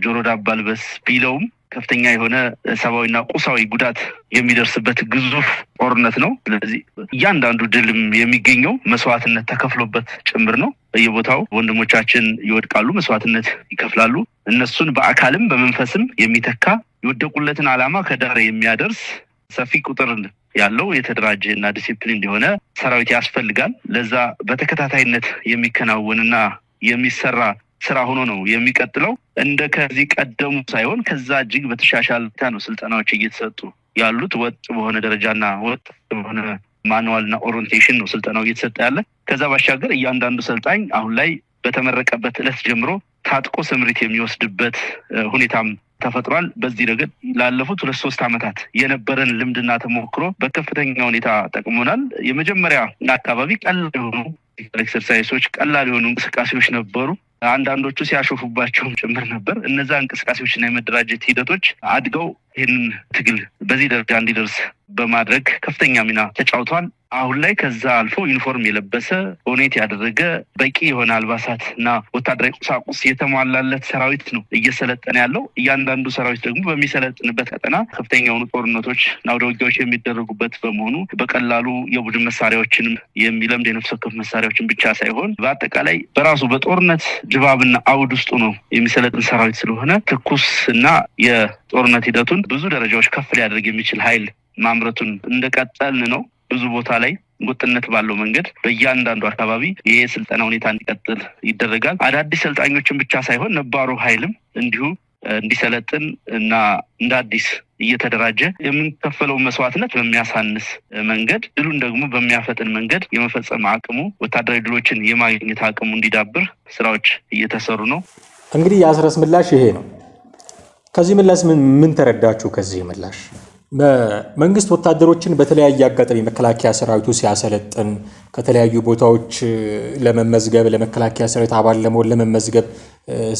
ጆሮ ዳባ ልበስ ቢለውም ከፍተኛ የሆነ ሰብአዊና ቁሳዊ ጉዳት የሚደርስበት ግዙፍ ጦርነት ነው። ስለዚህ እያንዳንዱ ድልም የሚገኘው መስዋዕትነት ተከፍሎበት ጭምር ነው። በየቦታው ወንድሞቻችን ይወድቃሉ፣ መስዋዕትነት ይከፍላሉ። እነሱን በአካልም በመንፈስም የሚተካ የወደቁለትን ዓላማ ከዳር የሚያደርስ ሰፊ ቁጥር ያለው የተደራጀ እና ዲሲፕሊን የሆነ ሰራዊት ያስፈልጋል። ለዛ በተከታታይነት የሚከናወንና የሚሰራ ስራ ሆኖ ነው የሚቀጥለው። እንደ ከዚህ ቀደሙ ሳይሆን ከዛ እጅግ በተሻሻለ ነው ስልጠናዎች እየተሰጡ ያሉት። ወጥ በሆነ ደረጃና ወጥ በሆነ ማኑዋልና ኦሪንቴሽን ነው ስልጠናው እየተሰጠ ያለ። ከዛ ባሻገር እያንዳንዱ ሰልጣኝ አሁን ላይ በተመረቀበት ዕለት ጀምሮ ታጥቆ ስምሪት የሚወስድበት ሁኔታም ተፈጥሯል። በዚህ ረገድ ላለፉት 2-3 ዓመታት የነበረን ልምድና ተሞክሮ በከፍተኛ ሁኔታ ጠቅሞናል። የመጀመሪያ አካባቢ ቀላል የሆኑ ኤክሰርሳይሶች፣ ቀላል የሆኑ እንቅስቃሴዎች ነበሩ። አንዳንዶቹ ሲያሾፉባቸውም ጭምር ነበር። እነዛ እንቅስቃሴዎችና የመደራጀት ሂደቶች አድገው ይህንን ትግል በዚህ ደረጃ እንዲደርስ በማድረግ ከፍተኛ ሚና ተጫውቷል። አሁን ላይ ከዛ አልፎ ዩኒፎርም የለበሰ ኦኔት ያደረገ በቂ የሆነ አልባሳት እና ወታደራዊ ቁሳቁስ የተሟላለት ሰራዊት ነው እየሰለጠነ ያለው። እያንዳንዱ ሰራዊት ደግሞ በሚሰለጥንበት ቀጠና ከፍተኛ የሆኑ ጦርነቶች እና አውደ ውጊያዎች የሚደረጉበት በመሆኑ በቀላሉ የቡድን መሳሪያዎችንም የሚለምድ የነፍስ ወከፍ መሳሪያዎችን ብቻ ሳይሆን በአጠቃላይ በራሱ በጦርነት ድባብና አውድ ውስጡ ነው የሚሰለጥን ሰራዊት ስለሆነ ትኩስ እና የጦርነት ሂደቱን ብዙ ደረጃዎች ከፍ ሊያደርግ የሚችል ኃይል ማምረቱን እንደቀጠልን ነው። ብዙ ቦታ ላይ ወጥነት ባለው መንገድ በእያንዳንዱ አካባቢ ይሄ ስልጠና ሁኔታ እንዲቀጥል ይደረጋል። አዳዲስ ሰልጣኞችን ብቻ ሳይሆን ነባሩ ኃይልም እንዲሁ እንዲሰለጥን እና እንደ አዲስ እየተደራጀ የምንከፈለው መስዋዕትነት በሚያሳንስ መንገድ ድሉን ደግሞ በሚያፈጥን መንገድ የመፈጸም አቅሙ ወታደራዊ ድሎችን የማግኘት አቅሙ እንዲዳብር ስራዎች እየተሰሩ ነው። እንግዲህ የአስረስ ምላሽ ይሄ ነው። ከዚህ ምላሽ ምን ተረዳችሁ? ከዚህ ምላሽ መንግስት ወታደሮችን በተለያየ አጋጣሚ መከላከያ ሰራዊቱ ሲያሰለጥን ከተለያዩ ቦታዎች ለመመዝገብ ለመከላከያ ሰራዊት አባል ለመሆን ለመመዝገብ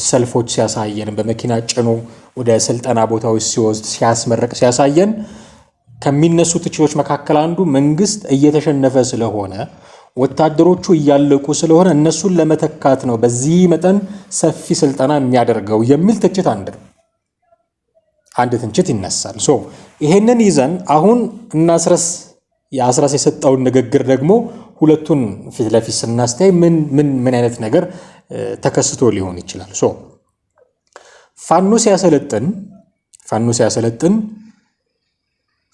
ሰልፎች ሲያሳየን፣ በመኪና ጭኖ ወደ ስልጠና ቦታዎች ሲወስድ ሲያስመረቅ ሲያሳየን ከሚነሱ ትችቶች መካከል አንዱ መንግስት እየተሸነፈ ስለሆነ ወታደሮቹ እያለቁ ስለሆነ እነሱን ለመተካት ነው በዚህ መጠን ሰፊ ስልጠና የሚያደርገው የሚል ትችት አንድ ትንችት ይነሳል። ይሄንን ይዘን አሁን የአስረስ የሰጠውን ንግግር ደግሞ ሁለቱን ፊት ለፊት ስናስተያይ ምን አይነት ነገር ተከስቶ ሊሆን ይችላል? ፋኖ ሲያሰለጥን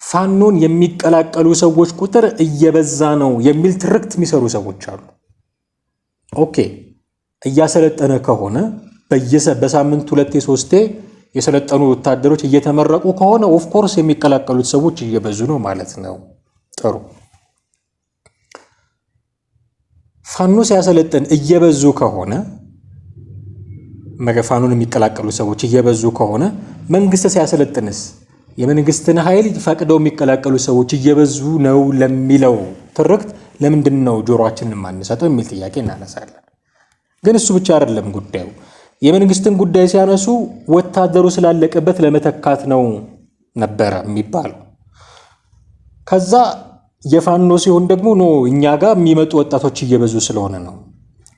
ፋኖን የሚቀላቀሉ ሰዎች ቁጥር እየበዛ ነው የሚል ትርክት የሚሰሩ ሰዎች አሉ። ኦኬ፣ እያሰለጠነ ከሆነ በሳምንት 2-3 የሰለጠኑ ወታደሮች እየተመረቁ ከሆነ ኦፍኮርስ የሚቀላቀሉት ሰዎች እየበዙ ነው ማለት ነው። ጥሩ። ፋኖ ሲያሰለጥን እየበዙ ከሆነ ፋኖን የሚቀላቀሉ ሰዎች እየበዙ ከሆነ መንግስት ሲያሰለጥንስ የመንግስትን ኃይል ፈቅደው የሚቀላቀሉ ሰዎች እየበዙ ነው ለሚለው ትርክት ለምንድን ነው ጆሮአችንን የማንሰጠው የሚል ጥያቄ እናነሳለን። ግን እሱ ብቻ አይደለም ጉዳዩ። የመንግስትን ጉዳይ ሲያነሱ ወታደሩ ስላለቀበት ለመተካት ነው ነበረ የሚባለው። ከዛ የፋኖ ሲሆን ደግሞ እኛ ጋር የሚመጡ ወጣቶች እየበዙ ስለሆነ ነው።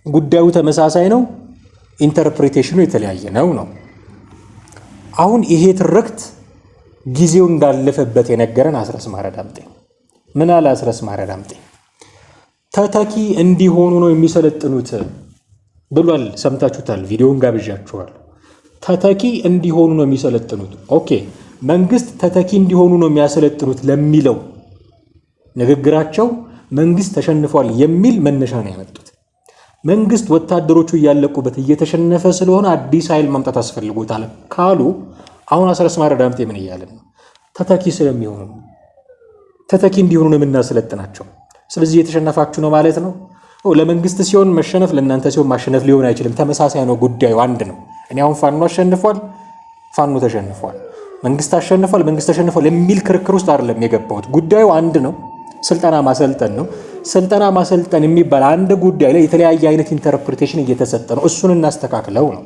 ጉዳዩ ተመሳሳይ ነው። ኢንተርፕሪቴሽኑ የተለያየ ነው። አሁን ይሄ ትርክት ጊዜው እንዳለፈበት የነገረን አስረስ ማረ ዳምጤ ምን አለ? አስረስ ማረ ዳምጤ ተተኪ እንዲሆኑ ነው የሚሰለጥኑት ብሏል። ሰምታችሁታል። ቪዲዮን ጋብዣችኋል። ተተኪ እንዲሆኑ ነው የሚሰለጥኑት። ኦኬ፣ መንግስት ተተኪ እንዲሆኑ ነው የሚያሰለጥኑት ለሚለው ንግግራቸው መንግስት ተሸንፏል የሚል መነሻ ነው ያመጡት። መንግስት ወታደሮቹ እያለቁበት እየተሸነፈ ስለሆነ አዲስ ኃይል ማምጣት አስፈልጎታል ካሉ አሁን አስረስ ማረ ዳምጤ ምን እያለ ነው? ተተኪ ስለሚሆኑ ተተኪ እንዲሆኑ ነው የምናሰለጥናቸው። ስለዚህ እየተሸነፋችሁ ነው ማለት ነው። ለመንግስት ሲሆን መሸነፍ፣ ለእናንተ ሲሆን ማሸነፍ ሊሆን አይችልም። ተመሳሳይ ነው፣ ጉዳዩ አንድ ነው። እኔ አሁን ፋኖ አሸንፏል፣ ፋኖ ተሸንፏል፣ መንግስት አሸንፏል፣ መንግስት ተሸንፏል የሚል ክርክር ውስጥ አይደለም የገባሁት። ጉዳዩ አንድ ነው። ስልጠና ማሰልጠን ነው። ስልጠና ማሰልጠን የሚባል አንድ ጉዳይ ላይ የተለያየ አይነት ኢንተርፕሪቴሽን እየተሰጠ ነው። እሱን እናስተካክለው ነው።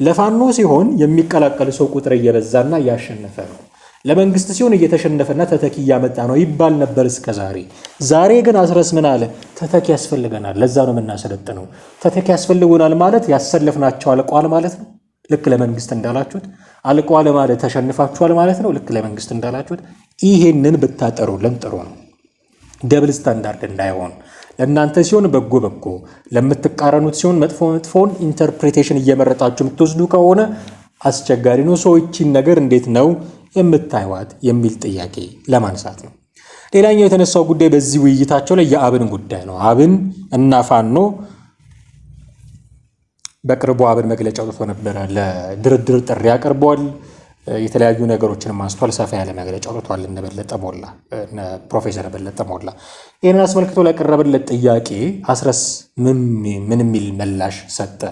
ለፋኖ ሲሆን የሚቀላቀል ሰው ቁጥር እየበዛና እያሸነፈ ነው። ለመንግስት ሲሆን እየተሸነፈና ተተኪ እያመጣ ነው ይባል ነበር እስከ ዛሬ። ዛሬ ግን አስረስ ምን አለ? ተተኪ ያስፈልገናል፣ ለዛ ነው የምናሰለጥነው። ተተኪ ያስፈልጉናል ማለት ያሰለፍናቸው አልቀዋል ማለት ነው። ልክ ለመንግስት እንዳላችሁት አልቀዋል ማለት ተሸንፋችኋል ማለት ነው። ልክ ለመንግስት እንዳላችሁት ይሄንን ብታጠሩልን ጥሩ ነው። ደብል ስታንዳርድ እንዳይሆን ለእናንተ ሲሆን በጎ በጎ፣ ለምትቃረኑት ሲሆን መጥፎ መጥፎን ኢንተርፕሬቴሽን እየመረጣችሁ የምትወስዱ ከሆነ አስቸጋሪ ነው። ሰዎችን ነገር እንዴት ነው የምታዩት የሚል ጥያቄ ለማንሳት ነው። ሌላኛው የተነሳው ጉዳይ በዚህ ውይይታቸው ላይ የአብን ጉዳይ ነው። አብን እና ፋኖ በቅርቡ አብን መግለጫ አውጥቶ ነበረ። ለድርድር ጥሪ አቅርቧል። የተለያዩ ነገሮችን ማንስቷል። ሰፋ ያለ መግለጫ አውጥቷል። ፕሮፌሰር በለጠ ሞላ ይህንን አስመልክቶ ላቀረበለት ጥያቄ አስረስ ምን የሚል ምላሽ ሰጠ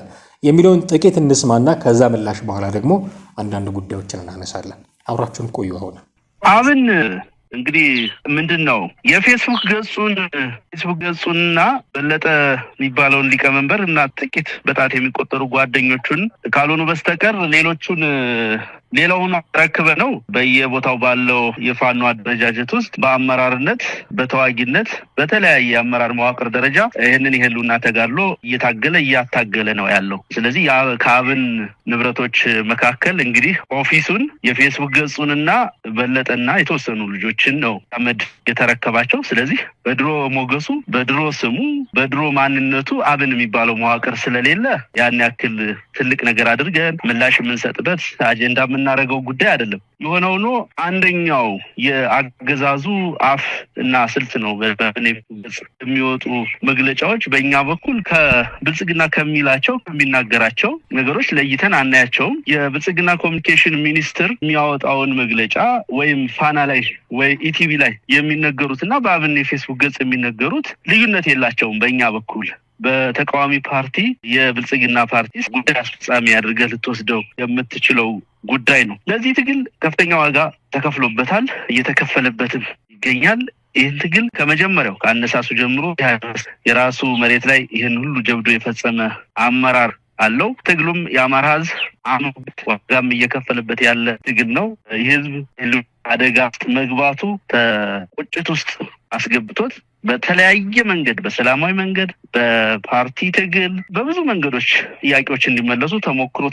የሚለውን ጥቂት እንስማና ከዛ ምላሽ በኋላ ደግሞ አንዳንድ ጉዳዮችን እናነሳለን። አብራችሁን ቆዩ። አሁን አብን እንግዲህ ምንድን ነው የፌስቡክ ገጹንና በለጠ የሚባለውን ሊቀመንበር እና ጥቂት በጣት የሚቆጠሩ ጓደኞቹን ካልሆኑ በስተቀር ሌላውን ረክበ ነው በየቦታው ባለው የፋኖ አደረጃጀት ውስጥ በአመራርነት በተዋጊነት በተለያየ አመራር መዋቅር ደረጃ ይህንን የህልውና ተጋድሎ እያታገለ ነው ያለው። ስለዚህ ከአብን ንብረቶች መካከል እንግዲህ ኦፊሱን የፌስቡክ ገጹንና በለጠና የተወሰኑ ልጆችን ነው አመድ የተረከባቸው። ስለዚህ በድሮ ሞገሱ፣ በድሮ ስሙ፣ በድሮ ማንነቱ አብን የሚባለው መዋቅር ስለሌለ ያን ያክል ትልቅ ነገር አድርገን ምላሽ የምንሰጥበት አጀንዳ የምናደርገው ጉዳይ አይደለም። የሆነው ነው አንደኛው የአገዛዙ አፍ እና ስልት ነው። የሚወጡ መግለጫዎች በእኛ በኩል ከብልጽግና ከሚናገራቸው ነገሮች ለይተን አናያቸውም። የብልጽግና ኮሚኒኬሽን ሚኒስትር የሚያወጣውን መግለጫ ወይም ፋና ላይ ወይ ኢቲቪ ላይ የሚነገሩት እና በአብን የፌስቡክ ገጽ የሚነገሩት ልዩነት የላቸውም። በእኛ በኩል በተቃዋሚ ፓርቲ የብልጽግና ፓርቲ ጉዳይ አስፈጻሚ አድርገህ ልትወስደው የምትችለው ጉዳይ ነው። ለዚህ ትግል ከፍተኛ ዋጋ ተከፍሎበታል፣ እየተከፈለበትም ይገኛል። ይህን ትግል ከመጀመሪያው ከአነሳሱ ጀምሮ የራሱ መሬት ላይ ይህን ሁሉ ጀብዶ የፈጸመ አመራር አለው። ትግሉም የአማራ ሕዝብ ዋጋም እየከፈለበት ያለ ትግል ነው። የህዝብ አደጋ መግባቱ ቁጭት ውስጥ አስገብቶት በተለያየ መንገድ በሰላማዊ መንገድ በፓርቲ ትግል በብዙ መንገዶች ጥያቄዎች እንዲመለሱ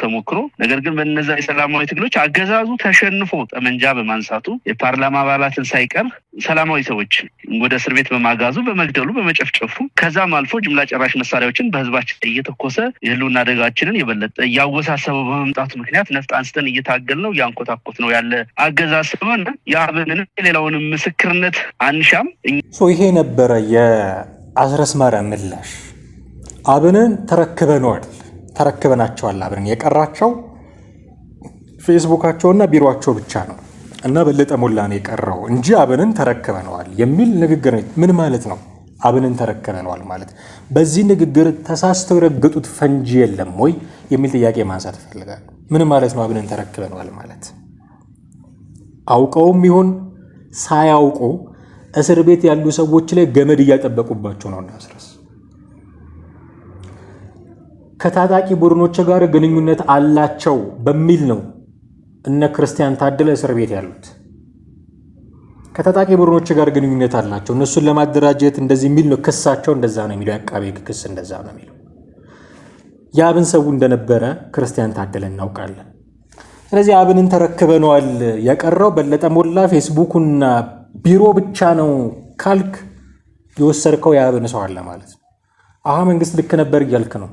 ተሞክሮ ነገር ግን በእነዛ የሰላማዊ ትግሎች አገዛዙ ተሸንፎ ጠመንጃ በማንሳቱ የፓርላማ አባላትን ሳይቀር ሰላማዊ ሰዎች ወደ እስር ቤት በማጋዙ በመግደሉ በመጨፍጨፉ ከዛም አልፎ ጅምላ ጨራሽ መሳሪያዎችን በህዝባችን እየተኮሰ የህልውና አደጋችንን የበለጠ እያወሳሰበ በመምጣቱ ምክንያት ነፍጥ አንስተን እየታገል ነው እያንኮታኮት ነው ያለ አገዛዝ ስለሆነ የአብንን የሌላውንም ምስክርነት አንሻም። ይሄ ነበረ የአስረስ ማረ ምላሽ። አብንን ተረክበናቸዋል። አብንን የቀራቸው ፌስቡካቸውና ቢሮቸው ብቻ ነው እና በለጠ ሞላ ነው የቀረው እንጂ አብንን ተረክበነዋል የሚል ንግግር ምን ማለት ነው? አብንን ተረክበነዋል ማለት በዚህ ንግግር ተሳስተው የረገጡት ፈንጂ የለም ወይ የሚል ጥያቄ ማንሳት እፈልጋለሁ። ምን ማለት ነው አብንን ተረክበነዋል ማለት? አውቀውም ይሁን ሳያውቁ እስር ቤት ያሉ ሰዎች ላይ ገመድ እያጠበቁባቸው ነው። እናስረስ ከታጣቂ ቡድኖች ጋር ግንኙነት አላቸው በሚል ነው እነ ክርስቲያን ታደለ እስር ቤት ያሉት። ከታጣቂ ቡድኖች ጋር ግንኙነት አላቸው እነሱን ለማደራጀት እንደዚህ የሚል ነው ክሳቸው። እንደዛ ነው የሚለው የአቃቤ ሕግ ክስ እንደዛ ነው የሚለው። የአብን ሰው እንደነበረ ክርስቲያን ታደለ እናውቃለን። ስለዚህ አብንን ተረክበነዋል፣ የቀረው በለጠ ሞላ ፌስቡክና ቢሮ ብቻ ነው ካልክ የወሰድከው የአብን ሰው አለ ማለት ነው። መንግስት ልክ ነበር እያልክ ነው።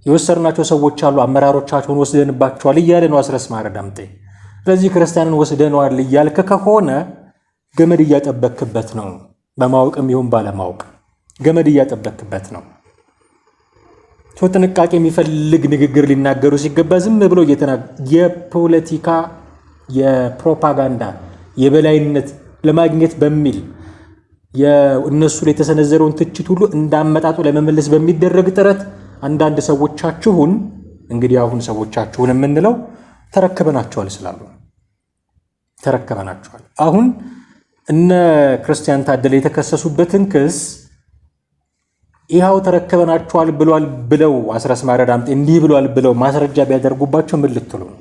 የወሰድናቸው ሰዎች አሉ፣ አመራሮቻቸውን ወስደንባቸዋል እያለ ነው አስረስ ማረ ዳምጤ። ስለዚህ ክርስቲያንን ወስደነዋል እያልክ ከሆነ ገመድ እያጠበክበት ነው። በማወቅም ይሁን ባለማወቅ ገመድ እያጠበክበት ነው። ጥንቃቄ የሚፈልግ ንግግር ሊናገሩ ሲገባ ዝም ብሎ የፖለቲካ የፕሮፓጋንዳ የበላይነት ለማግኘት በሚል እነሱ ላይ የተሰነዘረውን ትችት ሁሉ እንዳመጣጡ ለመመለስ በሚደረግ ጥረት አንዳንድ ሰዎቻችሁን እንግዲህ አሁን ሰዎቻችሁን የምንለው ተረክበናቸዋል ስላሉ ተረክበናቸዋል። አሁን እነ ክርስቲያን ታደለ የተከሰሱበትን ክስ ይኸው ተረክበናቸዋል ብሏል ብለው አስረስ ማረ ዳምጤ እንዲህ ብሏል ብለው ማስረጃ ቢያደርጉባቸው ምን ልትሉ ነው?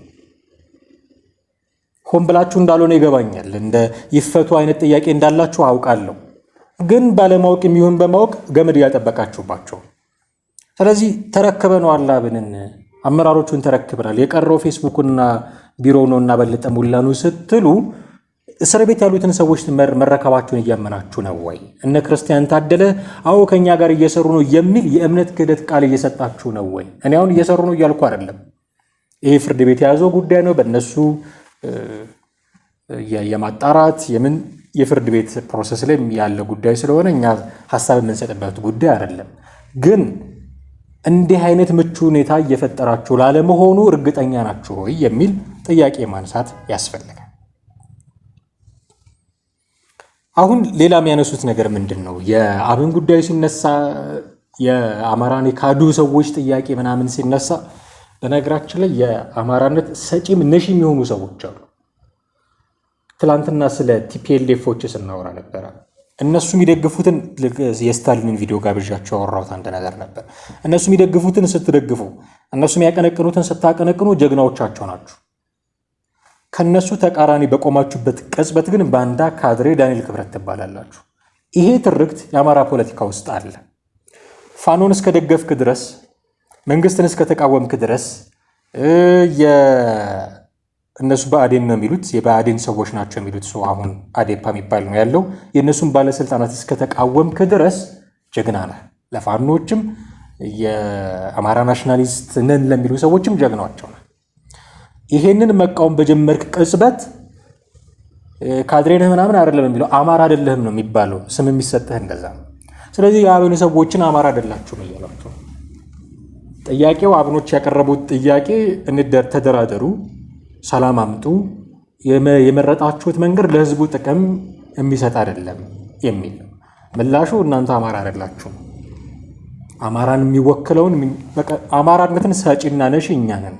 ሆን ብላችሁ እንዳልሆነ ይገባኛል። እንደ ይፈቱ አይነት ጥያቄ እንዳላችሁ አውቃለሁ። ግን ባለማወቅ የሚሆን በማወቅ ገመድ ያጠበቃችሁባቸው። ስለዚህ ተረክበነዋል፣ አብንን አመራሮቹን ተረክበናል፣ የቀረው ፌስቡክና ቢሮ ነውና በለጠ ሞላ ነው ስትሉ እስር ቤት ያሉትን ሰዎች መረከባችሁን እያመናችሁ ነው ወይ? እነ ክርስቲያን ታደለ አዎ ከኛ ጋር እየሰሩ ነው የሚል የእምነት ክህደት ቃል እየሰጣችሁ ነው ወይ? እኔ አሁን እየሰሩ ነው እያልኩ አይደለም። ይሄ ፍርድ ቤት የያዘው ጉዳይ ነው። በእነሱ የማጣራት የምን የፍርድ ቤት ፕሮሰስ ላይ ያለ ጉዳይ ስለሆነ እኛ ሀሳብ የምንሰጥበት ጉዳይ አይደለም። ግን እንዲህ አይነት ምቹ ሁኔታ እየፈጠራችሁ ላለመሆኑ እርግጠኛ ናችሁ ወይ የሚል ጥያቄ ማንሳት ያስፈልጋል። አሁን ሌላ የሚያነሱት ነገር ምንድን ነው? የአብን ጉዳይ ሲነሳ የአማራን የካዱ ሰዎች ጥያቄ ምናምን ሲነሳ በነገራችን ላይ የአማራነት ሰጪም ነሺም የሆኑ ሰዎች አሉ። ትላንትና ስለ ቲፒኤልኤፎች ስናወራ ነበረ። እነሱ የሚደግፉትን የስታሊንን ቪዲዮ ጋብዣቸው ያወራሁት አንድ ነገር ነበር። እነሱ የሚደግፉትን ስትደግፉ፣ እነሱ የሚያቀነቅኑትን ስታቀነቅኑ ጀግናዎቻቸው ናችሁ። ከነሱ ተቃራኒ በቆማችሁበት ቅጽበት ግን ባንዳ ካድሬ ዳንኤል ክብረት ትባላላችሁ። ይሄ ትርክት የአማራ ፖለቲካ ውስጥ አለ። ፋኖን እስከደገፍክ ድረስ፣ መንግስትን እስከተቃወምክ ድረስ እነሱ በአዴን ነው የሚሉት የበአዴን ሰዎች ናቸው የሚሉት ሰው አሁን አዴፓ የሚባል ነው ያለው። የእነሱን ባለስልጣናት እስከተቃወምክ ድረስ ጀግና ነህ። ለፋኖችም የአማራ ናሽናሊስት ነን ለሚሉ ሰዎችም ጀግናቸው ነው። ይሄንን መቃወም በጀመርክ ቅጽበት ካድሬ ነህ ምናምን አይደለም የሚለው አማራ አይደለህም ነው የሚባለው። ስም የሚሰጥህ እንደዛ ነው። ስለዚህ የአብን ሰዎችን አማራ አይደላችሁም እያሏቸው ጥያቄው አብኖች ያቀረቡት ጥያቄ ተደራደሩ፣ ሰላም አምጡ፣ የመረጣችሁት መንገድ ለህዝቡ ጥቅም የሚሰጥ አይደለም የሚል ነው። ምላሹ እናንተ አማራ አይደላችሁም። አማራን የሚወክለውን አማራነትን ሰጪና ነሽ እኛ ነን።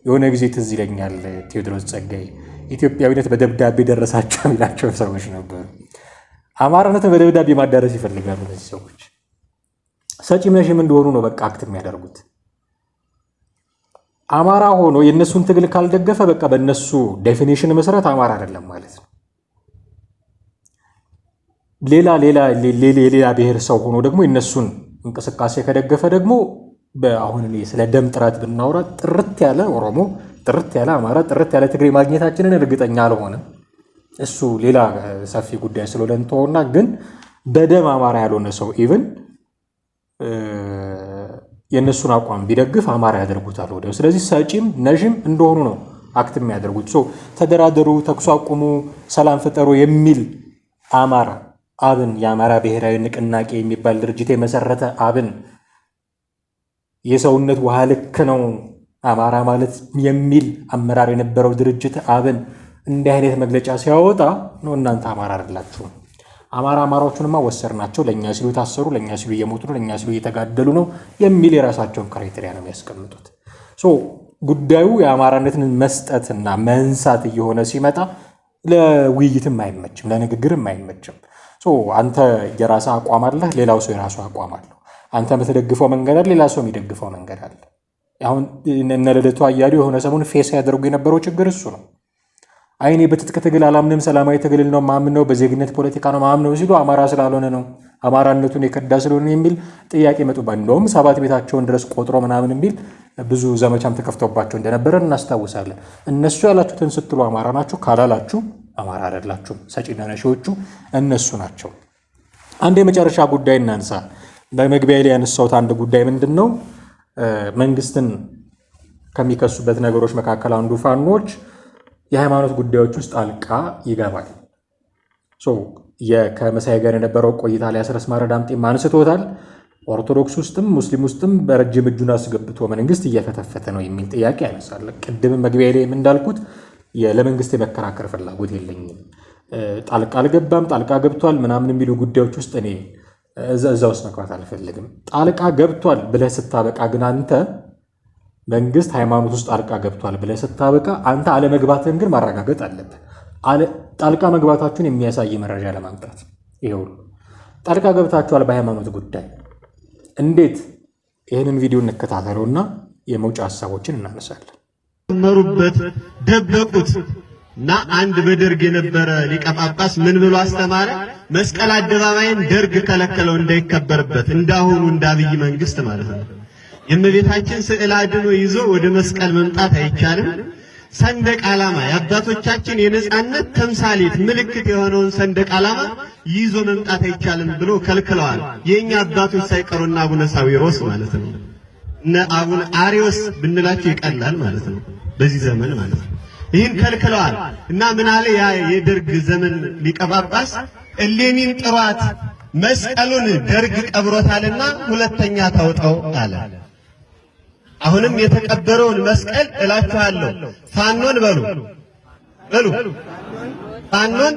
የሆነ ጊዜ ትዝ ይለኛል ቴዎድሮስ ጸጋይ ኢትዮጵያዊነት በደብዳቤ ደረሳቸው የሚላቸው ሰዎች ነበሩ። አማራነትን በደብዳቤ ማዳረስ ይፈልጋሉ እነዚህ ሰዎች። ሰጪም ነሽም እንደሆኑ ነው በቃ አክት የሚያደርጉት። አማራ ሆኖ የእነሱን ትግል ካልደገፈ በቃ በእነሱ ዴፊኒሽን መሰረት አማራ አይደለም ማለት ነው። ሌላ ብሔር ሰው ሆኖ ደግሞ የእነሱን እንቅስቃሴ ከደገፈ ደግሞ አሁን ስለ ደም ጥራት ብናወራ ጥርት ያለ ኦሮሞ፣ ጥርት ያለ አማራ፣ ጥርት ያለ ትግሬ ማግኘታችንን እርግጠኛ አልሆነም። እሱ ሌላ ሰፊ ጉዳይ ስለሆነ እንተውና፣ ግን በደም አማራ ያልሆነ ሰው ኢቭን የእነሱን አቋም ቢደግፍ አማራ ያደርጉታል ወዲያው። ስለዚህ ሰጪም ነዥም እንደሆኑ ነው አክት የሚያደርጉት። ተደራደሩ፣ ተኩስ አቁሙ፣ ሰላም ፍጠሩ የሚል አብን የአማራ ብሔራዊ ንቅናቄ የሚባል ድርጅት የመሰረተ አብን የሰውነት ውሃ ልክ ነው አማራ ማለት የሚል አመራር የነበረው ድርጅት አብን እንዲህ አይነት መግለጫ ሲያወጣ ነው እናንተ አማራ አይደላችሁም። አማራዎቹንማ ወሰርናቸው፣ ለእኛ ሲሉ የታሰሩ፣ ለእኛ ሲሉ እየሞቱ ነው፣ ለእኛ ሲሉ እየተጋደሉ ነው የሚል የራሳቸውን ክራይቴሪያ ነው የሚያስቀምጡት። ጉዳዩ የአማራነትን መስጠትና መንሳት እየሆነ ሲመጣ ለውይይትም አይመችም፣ ለንግግርም አይመችም። አንተ የራስህ አቋም አለህ፣ ሌላው ሰው የራሱ አቋም አለው። አንተ የምትደግፈው መንገድ አለ፣ ሌላ ሰው የሚደግፈው መንገድ አለ። አሁን እነ ልደቱ አያሌው የሆነ ሰሞን ፌስ ያደርጉ የነበረው ችግር እሱ ነው። እኔ በትጥቅ ትግል አላምንም፣ ሰላማዊ ትግል ነው ማምነው፣ በዜግነት ፖለቲካ ነው ማምነው ሲሉ አማራ ስላልሆነ ነው፣ አማራነቱን የከዳ ስለሆነ የሚል ጥያቄ መጡባት። እንደውም 7 ቤታቸውን ድረስ ቆጥሮ ምናምን የሚል ብዙ ዘመቻም ተከፍቶባቸው እንደነበረ እናስታውሳለን። እነሱ ያላችሁትን ስትሉ አማራ ናችሁ፣ ካላላችሁ አማራ አይደላችሁም። ሰጪና ነሺዎቹ እነሱ ናቸው። አንድ የመጨረሻ ጉዳይ እናንሳ። በመግቢያ ላይ ያነሳሁት አንድ ጉዳይ ምንድን ነው? መንግስትን ከሚከሱበት ነገሮች መካከል አንዱ ፋኖች የሃይማኖት ጉዳዮች ውስጥ ጣልቃ ይገባል። ከመሳይ ጋር የነበረው ቆይታ ላይ አስረስ ማረ ዳምጤም አንስቶታል። ኦርቶዶክስ ውስጥም ሙስሊም ውስጥም በረጅም እጁን አስገብቶ መንግስት እየፈተፈተ ነው የሚል ጥያቄ ያነሳል። ቅድም መግቢያ ላይ እንዳልኩት ለመንግስት የመከራከር ፍላጎት የለኝም። ጣልቃ አልገባም፣ ጣልቃ ገብቷል ምናምን የሚሉ ጉዳዮች ውስጥ እኔ እዛ ውስጥ መግባት አልፈልግም። ጣልቃ ገብቷል ብለህ ስታበቃ ግን አንተ መንግስት ሃይማኖት ውስጥ ጣልቃ ገብቷል ብለህ ስታበቃ አንተ አለመግባትህን ግን ማረጋገጥ አለብህ። ጣልቃ መግባታችሁን የሚያሳይ መረጃ ለማምጣት ይሄው ጣልቃ ገብታችኋል በሃይማኖት ጉዳይ እንዴት? ይህንን ቪዲዮ እንከታተለውና የመውጫ ሀሳቦችን እናነሳለን። መሩበት ደበቁት እና አንድ በደርግ የነበረ ሊቀ ጳጳስ ምን ብሎ አስተማረ? መስቀል አደባባይን ደርግ ከለከለው እንዳይከበርበት፣ እንዳሁኑ እንዳብይ መንግስት ማለት ነው። የእመቤታችን ስዕል አድኖ ይዞ ወደ መስቀል መምጣት አይቻልም። ሰንደቅ ዓላማ የአባቶቻችን የነጻነት ተምሳሌት ምልክት የሆነውን ሰንደቅ ዓላማ ይዞ መምጣት አይቻልም ብሎ ከልክለዋል። የኛ አባቶች ሳይቀሩና አቡነ ሳዊሮስ ማለት ነው። እነ አቡነ አሪዮስ ብንላቸው ይቀላል ማለት ነው፣ በዚህ ዘመን ማለት ነው። ይህን ከልክለዋል እና ምን አለ ያ የደርግ ዘመን ሊቀ ጳጳስ እሌኒን ጥሯት መስቀሉን ደርግ ቀብሮታልና ሁለተኛ ታውጣው አለ። አሁንም የተቀበረውን መስቀል እላችኋለሁ ፋኖን በሉ ፋኖን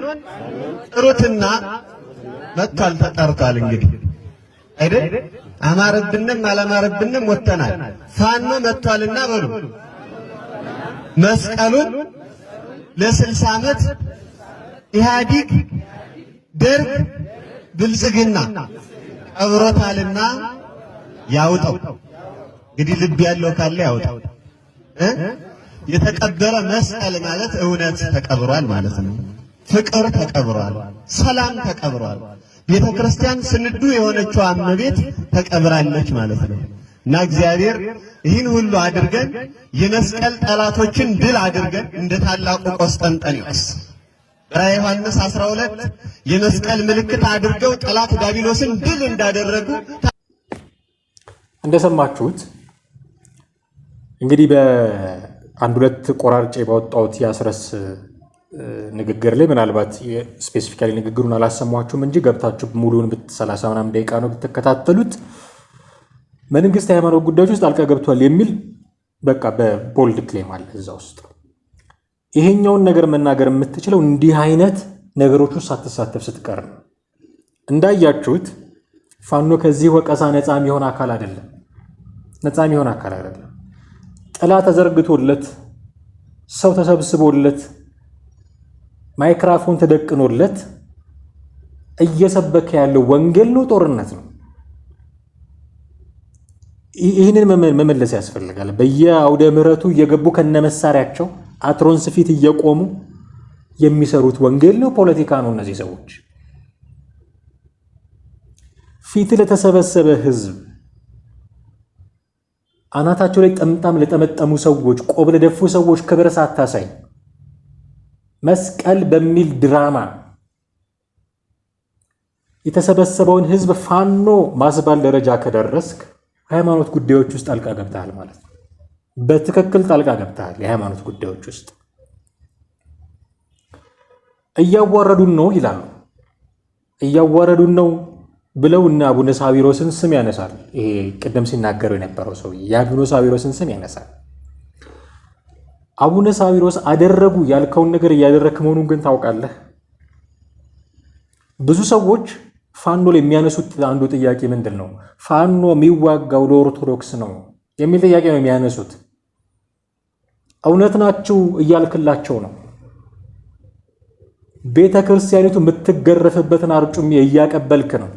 ጥሩትና መጥቷል፣ ተጠርቷል። እንግዲህ አይደል አማረብንም አላማረብንም ወተናል። ፋኖ መጥቷልና በሉ መስቀሉን ለ60 ዓመት ኢህአዲግ ደርግ ብልጽግና ቀብሮታልና ያውጣው። እንግዲህ ልብ ያለው ካለ ያውጣው። የተቀበረ መስቀል ማለት እውነት ተቀብሯል ማለት ነው። ፍቅር ተቀብሯል፣ ሰላም ተቀብሯል። ቤተ ክርስቲያን ስንዱ የሆነችው እመቤት ተቀብራለች ማለት ነው። እና እግዚአብሔር ይህን ሁሉ አድርገን የመስቀል ጠላቶችን ድል አድርገን እንደ ታላቁ ቆስጠንጠኒዎስ ራዕየ ዮሐንስ 12 የመስቀል ምልክት አድርገው ጠላት ዳቢሎስን ድል እንዳደረጉ እንደሰማችሁት እንግዲህ በአንድ ሁለት ቆራርጬ ባወጣሁት የአስረስ ንግግር ላይ ምናልባት ስፔሲፊካሊ ንግግሩን አላሰማችሁም እንጂ ገብታችሁ ሙሉውን 30 ምናምን ደቂቃ ነው ብትከታተሉት መንግስት ሃይማኖት ጉዳዮች ውስጥ ጣልቃ ገብቷል የሚል በቃ በቦልድ ክሌም አለ እዛ ውስጥ። ይሄኛውን ነገር መናገር የምትችለው እንዲህ አይነት ነገሮች ውስጥ ሳትሳተፍ ስትቀር ነው። እንዳያችሁት ፋኖ ከዚህ ወቀሳ ነፃ የሚሆን አካል አይደለም። ጥላ ተዘርግቶለት ሰው ተሰብስቦለት ማይክራፎን ተደቅኖለት እየሰበከ ያለው ወንጌል ነው፣ ጦርነት ነው። ይህንን መመለስ ያስፈልጋል። በየአውደ ምሕረቱ እየገቡ ከነመሳሪያቸው አትሮንስ ፊት እየቆሙ የሚሰሩት ወንጌል ነው፣ ፖለቲካ ነው። እነዚህ ሰዎች ፊት ለተሰበሰበ ህዝብ፣ አናታቸው ላይ ጠምጣም ለጠመጠሙ ሰዎች፣ ቆብ ለደፉ ሰዎች ክብር ሳታሳይ መስቀል በሚል ድራማ የተሰበሰበውን ህዝብ ፋኖ ማስባል ደረጃ ከደረስክ ሃይማኖት ጉዳዮች ውስጥ ጣልቃ ገብተሃል ማለት ነው። በትክክል ጣልቃ ገብተሃል። የሃይማኖት ጉዳዮች ውስጥ እያዋረዱን ነው ይላሉ። እያዋረዱን ነው ብለው እና አቡነ ሳዊሮስን ስም ያነሳል። ይሄ ቅድም ሲናገሩ የነበረው ሰው የአቡነ ሳዊሮስን ስም ያነሳል። አቡነ ሳዊሮስ አደረጉ ያልከውን ነገር እያደረክ መሆኑን ግን ታውቃለህ። ብዙ ሰዎች ፋኖ ላይ የሚያነሱት አንዱ ጥያቄ ምንድን ነው? ፋኖ የሚዋጋው ለኦርቶዶክስ ነው የሚል ጥያቄ ነው የሚያነሱት። እውነት ናችሁ እያልክላቸው ነው። ቤተ ክርስቲያኒቱ የምትገረፍበትን አርጩሜ እያቀበልክ ነው።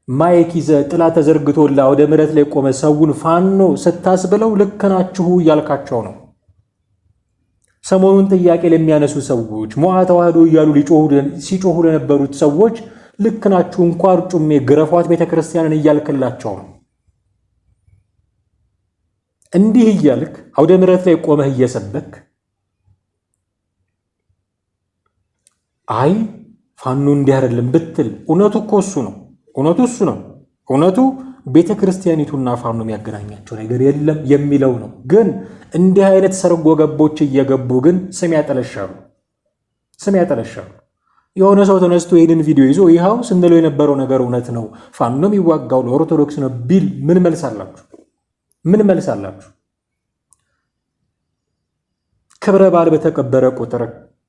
ማይክ ይዘህ ጥላ ተዘርግቶላ ወደ ምሕረት ላይ ቆመ ሰውን ፋኖ ስታስብለው ልክ ናችሁ እያልካቸው ነው። ሰሞኑን ጥያቄ ለሚያነሱ ሰዎች ሞዓ ተዋህዶ እያሉ ሲጮሁ ለነበሩት ሰዎች ልክ ናችሁ እንኳ አርጩሜ ግረፏት ቤተክርስቲያንን እያልክላቸው ነው። እንዲህ እያልክ አውደ ምሕረት ላይ ቆመህ እየሰበክ አይ ፋኖ እንዲህ አይደለም ብትል እውነቱ እኮ እሱ ነው። እውነቱ ቤተ ክርስቲያኒቱና ፋኖ የሚያገናኛቸው ነገር የለም የሚለው ነው። ግን እንዲህ አይነት ሰርጎ ገቦች እየገቡ ግን ስም ያጠለሻሉ። የሆነ ሰው ተነስቶ ይህንን ቪዲዮ ይዞ ይኸው ስንለው የነበረው ነገር እውነት ነው፣ ፋኖ የሚዋጋው ለኦርቶዶክስ ነው ቢል ምን መልስ አላችሁ? ክብረ በዓል በተከበረ ቁጥር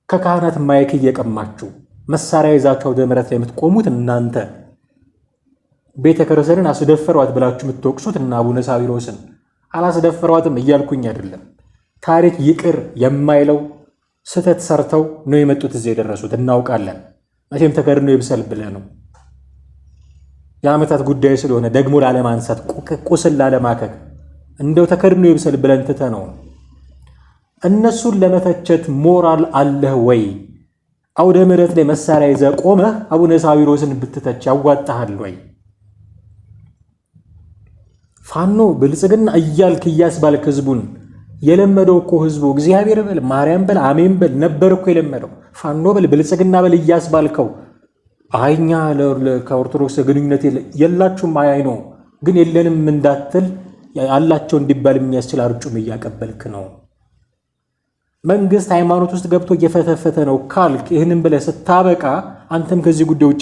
ከካህናት ማይክ እየቀማችሁ መሳሪያ ይዛችሁ አውደ ምሕረት ላይ የምትቆሙት እናንተ፣ ቤተ ክርስቲያንን አስደፈሯት ብላችሁ የምትወቅሱት እና አቡነ ሳዊሮስን አላስደፈሯትም እያልኩኝ አይደለም። ታሪክ ይቅር የማይለው ስህተት ሰርተው ነው የመጡት እዚህ የደረሱት እናውቃለን። መቼም ተከድኖ ይብሰል ብለህ ነው የዓመታት ጉዳይ ስለሆነ ደግሞ ላለማንሳት ቁስል ላለማከክ እንደው ተከድኖ ይብሰል ብለን ትተህ ነው። እነሱን ለመተቸት ሞራል አለህ ወይ? አውደ ምሕረት ላይ መሳሪያ ይዘህ ቆመህ አቡነ ሳዊሮስን ብትተች ያዋጣሃል ወይ? ፋኖ ብልጽግና እያልክ እያስባልክ ህዝቡን የለመደው እኮ ህዝቡ እግዚአብሔር በል ማርያም በል አሜን በል ነበር እኮ የለመደው። ፋኖ በል ብልጽግና በል እያስባልከው አይኛ ከኦርቶዶክስ ግንኙነት የላችሁም አይ ነው ግን የለንም እንዳትል አላቸው እንዲባል የሚያስችል አርጩም እያቀበልክ ነው። መንግስት ሃይማኖት ውስጥ ገብቶ እየፈተፈተ ነው ካልክ ይህንን ብለህ ስታበቃ አንተም ከዚህ ጉዳይ ውጭ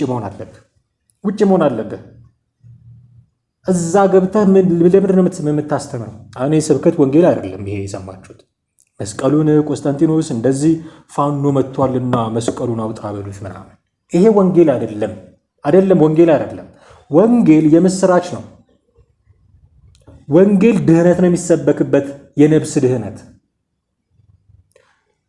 መሆን አለብህ። እዛ ገብተህ ለምንድን ነው የምታስተምረው? እኔ ስብከት ወንጌል አይደለም ይሄ የሰማችሁት። መስቀሉን ቆስጠንጢኖስ እንደዚህ ፋኖ መጥቷልና መስቀሉን አውጣ በሉት ምናምን፣ ይሄ ወንጌል አይደለም። ወንጌል አይደለም። ወንጌል የምስራች ነው። ወንጌል ድህነት ነው የሚሰበክበት፣ የነብስ ድህነት።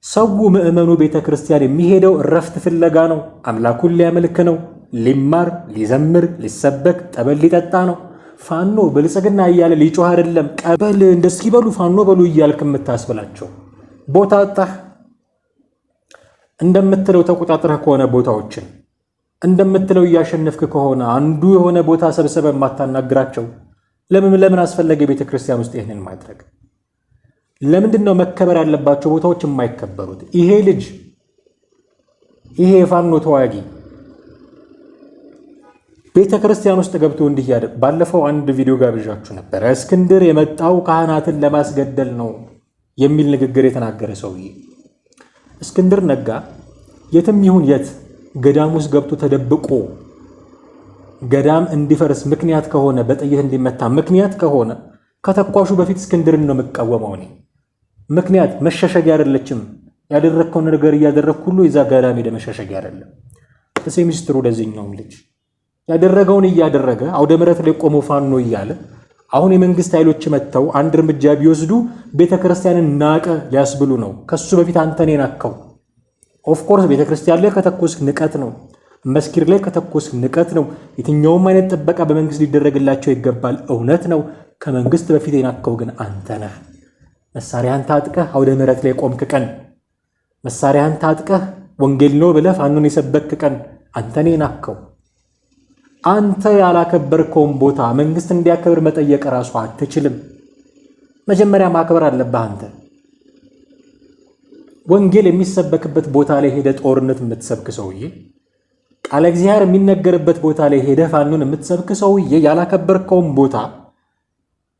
ሰው ምዕመኑ ቤተ ክርስቲያን የሚሄደው እረፍት ፍለጋ ነው። አምላኩን ሊያመልክ ነው። ሊማር፣ ሊዘምር፣ ሊሰበክ፣ ጠበል ሊጠጣ ነው። ፋኖ ብልጽግና እያለ ሊጮህ አይደለም። ቀበል እንደስኪ በሉ ፋኖ በሉ እያልክ የምታስብላቸው ቦታ አጣህ። እንደምትለው ተቆጣጥረህ ከሆነ ቦታዎችን እንደምትለው እያሸነፍክ ከሆነ አንዱ የሆነ ቦታ ሰብሰበ የማታናግራቸው ለምን አስፈለገ? ቤተ ክርስቲያን ውስጥ ይህንን ማድረግ ለምንድን ነው? መከበር ያለባቸው ቦታዎች የማይከበሩት? ይሄ ልጅ ይሄ የፋኖ ተዋጊ ቤተ ክርስቲያን ውስጥ ገብቶ እንዲህ ያደ ባለፈው አንድ ቪዲዮ ጋብዣችሁ ነበር። እስክንድር የመጣው ካህናትን ለማስገደል ነው የሚል ንግግር የተናገረ ሰውዬ እስክንድር ነጋ የትም ይሁን የት ገዳም ውስጥ ገብቶ ተደብቆ ገዳም እንዲፈርስ ምክንያት ከሆነ በጥይት እንዲመታ ምክንያት ከሆነ ከተኳሹ በፊት እስክንድርን ነው የምቃወመው እኔ። ምክንያት መሸሸጊያ አይደለችም። ያደረግከውን ነገር እያደረግክ ሁሉ የዛ ገዳም ሄደ መሸሸጊያ አይደለም። ሚኒስትሩ ለዚህኛውም ልጅ ያደረገውን እያደረገ አውደ ምሕረት ላይ ቆሞ ፋኖ እያለ አሁን የመንግስት ኃይሎች መጥተው አንድ እርምጃ ቢወስዱ ቤተክርስቲያንን ናቀ ሊያስብሉ ነው። ከሱ በፊት አንተን ናቀው። ኦፍኮርስ ቤተክርስቲያን ላይ ከተኮስክ ንቀት ነው። መስጊድ ላይ ከተኮስክ ንቀት ነው። የትኛውም አይነት ጥበቃ በመንግስት ሊደረግላቸው ይገባል። እውነት ነው። ከመንግስት በፊት የናቀው ግን አንተ ነህ። መሳሪያን ታጥቀህ አውደ ምሕረት ላይ ቆምክ ቀን፣ መሳሪያን ታጥቀህ ወንጌል ነው ብለህ ፋኖን የሰበክ ቀን አንተን ናቀው። አንተ ያላከበርከውን ቦታ መንግስት እንዲያከብር መጠየቅ ራሱ አትችልም። መጀመሪያ ማክበር አለብህ አንተ። ወንጌል የሚሰበክበት ቦታ ላይ ሄደ ጦርነት የምትሰብክ ሰውዬ፣ ቃለ እግዚአብሔር የሚነገርበት ቦታ ላይ ሄደ ፋኖን የምትሰብክ ሰውዬ ያላከበርከውን ቦታ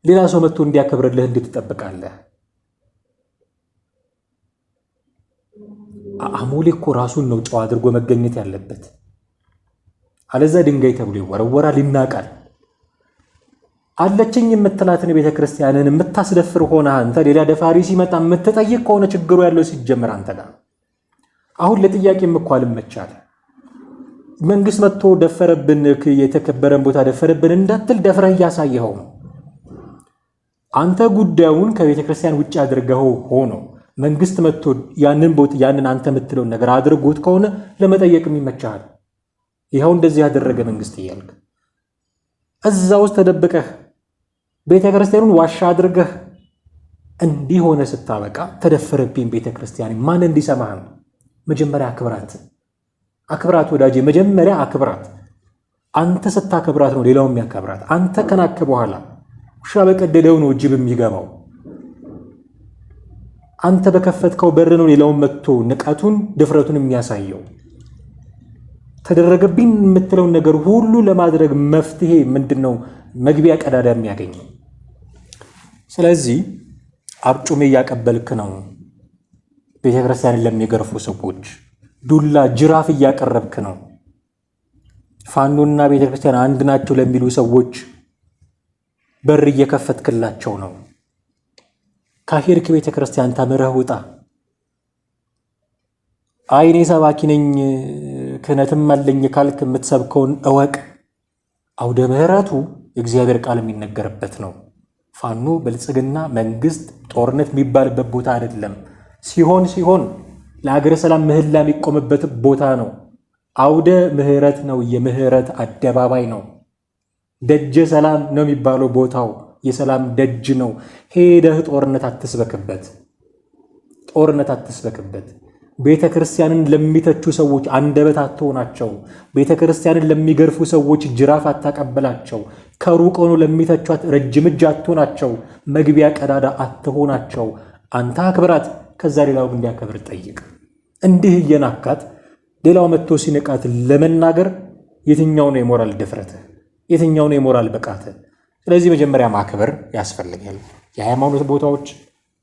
ሌላ ሰው መጥቶ እንዲያከብርልህ እንዴት ትጠብቃለህ? አሞሌ እኮ ራሱን ነው ጨዋ አድርጎ መገኘት ያለበት። አለዛ ድንጋይ ተብሎ ይወረወራል፣ ይናቃል። አለችኝ የምትላትን ቤተ ክርስቲያንን የምታስደፍር ሆነ አንተ ሌላ ደፋሪ ሲመጣ የምትጠይቅ ከሆነ ችግሩ ያለው ሲጀመር አንተ ጋር። አሁን ለጥያቄም እኮ አልመቻል። መንግስት መጥቶ ደፈረብን፣ የተከበረን ቦታ ደፈረብን እንዳትል ደፍረህ እያሳየኸው ነው። አንተ ጉዳዩን ከቤተ ክርስቲያን ውጭ አድርገኸው ሆኖ መንግስት መጥቶ ያንን አንተ የምትለውን ነገር አድርጎት ከሆነ ለመጠየቅም ይመቻል። ይኸው እንደዚህ ያደረገ መንግስት እያልክ እዛ ውስጥ ተደብቀህ ቤተ ክርስቲያኑን ዋሻ አድርገህ እንዲህ ሆነ ስታበቃ ተደፈረብኝ ቤተ ክርስቲያን ማን እንዲሰማህ ነው? መጀመሪያ አክብራት ወዳጄ፣ መጀመሪያ አክብራት። አንተ ስታከብራት ነው ሌላው የሚያከብራት። አንተ ከናከ በኋላ ውሻ በቀደደው ነው ጅብ የሚገባው። አንተ በከፈትከው በር ነው ሌላውን መጥቶ ንቀቱን ድፍረቱን የሚያሳየው። ተደረገብኝ የምትለውን ነገር ሁሉ ለማድረግ መፍትሄ ምንድነው? መግቢያ ቀዳዳ የሚያገኘው። ስለዚህ አብጩሜ እያቀበልክ ነው ቤተክርስቲያንን ለሚገርፉ ሰዎች፣ ዱላ ጅራፍ እያቀረብክ ነው። ፋኖና ቤተክርስቲያን አንድ ናቸው ለሚሉ ሰዎች በር እየከፈትክላቸው ነው። ካሄድክ ቤተክርስቲያን ተምረህ ውጣ። አይኔ ሰባኪ ነኝ ክህነትም አለኝ ካልክ የምትሰብከውን እወቅ። አውደ ምሕረቱ የእግዚአብሔር ቃል የሚነገርበት ነው። ፋኖ ብልጽግና መንግስት ጦርነት የሚባልበት ቦታ አይደለም። ሲሆን ለሀገረ ሰላም ምህላ የሚቆምበት ቦታ ነው። አውደ ምሕረት ነው። የምህረት አደባባይ ነው። ደጀ ሰላም ነው የሚባለው ቦታው የሰላም ደጅ ነው። ሄደህ ጦርነት አትስበክበት። ቤተ ክርስቲያንን ለሚተቹ ሰዎች አንደበት አትሆናቸው። ቤተ ክርስቲያንን ለሚገርፉ ሰዎች ጅራፍ አታቀበላቸው። ከሩቅ ሆኖ ለሚተቿት ረጅም እጅ አትሆናቸው። መግቢያ ቀዳዳ አትሆናቸው። አንተ አክብራት፣ ከዛ ሌላው እንዲያከብር ጠይቅ። እንዲህ እየናካት ሌላው መጥቶ ሲነቃት ለመናገር የትኛው ነው የሞራል ድፍረትህ? የትኛው ነው የሞራል ብቃትህ? ስለዚህ መጀመሪያ ማክበር ያስፈልጋል። የሃይማኖት ቦታዎች፣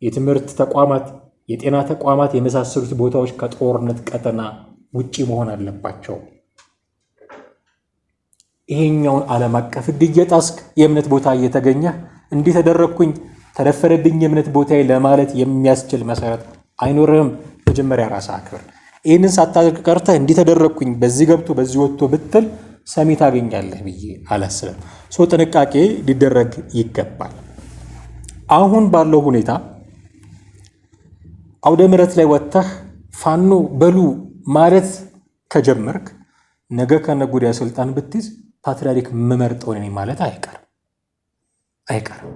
የትምህርት ተቋማት፣ የጤና ተቋማት የመሳሰሉት ቦታዎች ከጦርነት ቀጠና ውጪ መሆን አለባቸው። ይሄኛውን ዓለም አቀፍ ሕግ እየጣስክ የእምነት ቦታ እየተገኘህ እንዲህ ተደረግኩኝ ተደፈረብኝ የእምነት ቦታዬ ለማለት የሚያስችል መሰረት አይኖርህም። መጀመሪያ ራስህ አክብር። ይህንን ሳታደርግ ቀርተህ እንዲህ ተደረግኩኝ በዚህ ገብቶ በዚህ ወጥቶ ብትል ሰሚ ታገኛለህ ብዬ አላስብም። ሰው ጥንቃቄ ሊደረግ ይገባል። አሁን ባለው ሁኔታ አውደ ምሕረት ላይ ወጥተህ ፋኖ በሉ ማለት ከጀመርክ ነገ ከነገ ወዲያ ስልጣን ብትይዝ ፓትርያርክ መመርጠው ነኝ ማለት አይቀርም።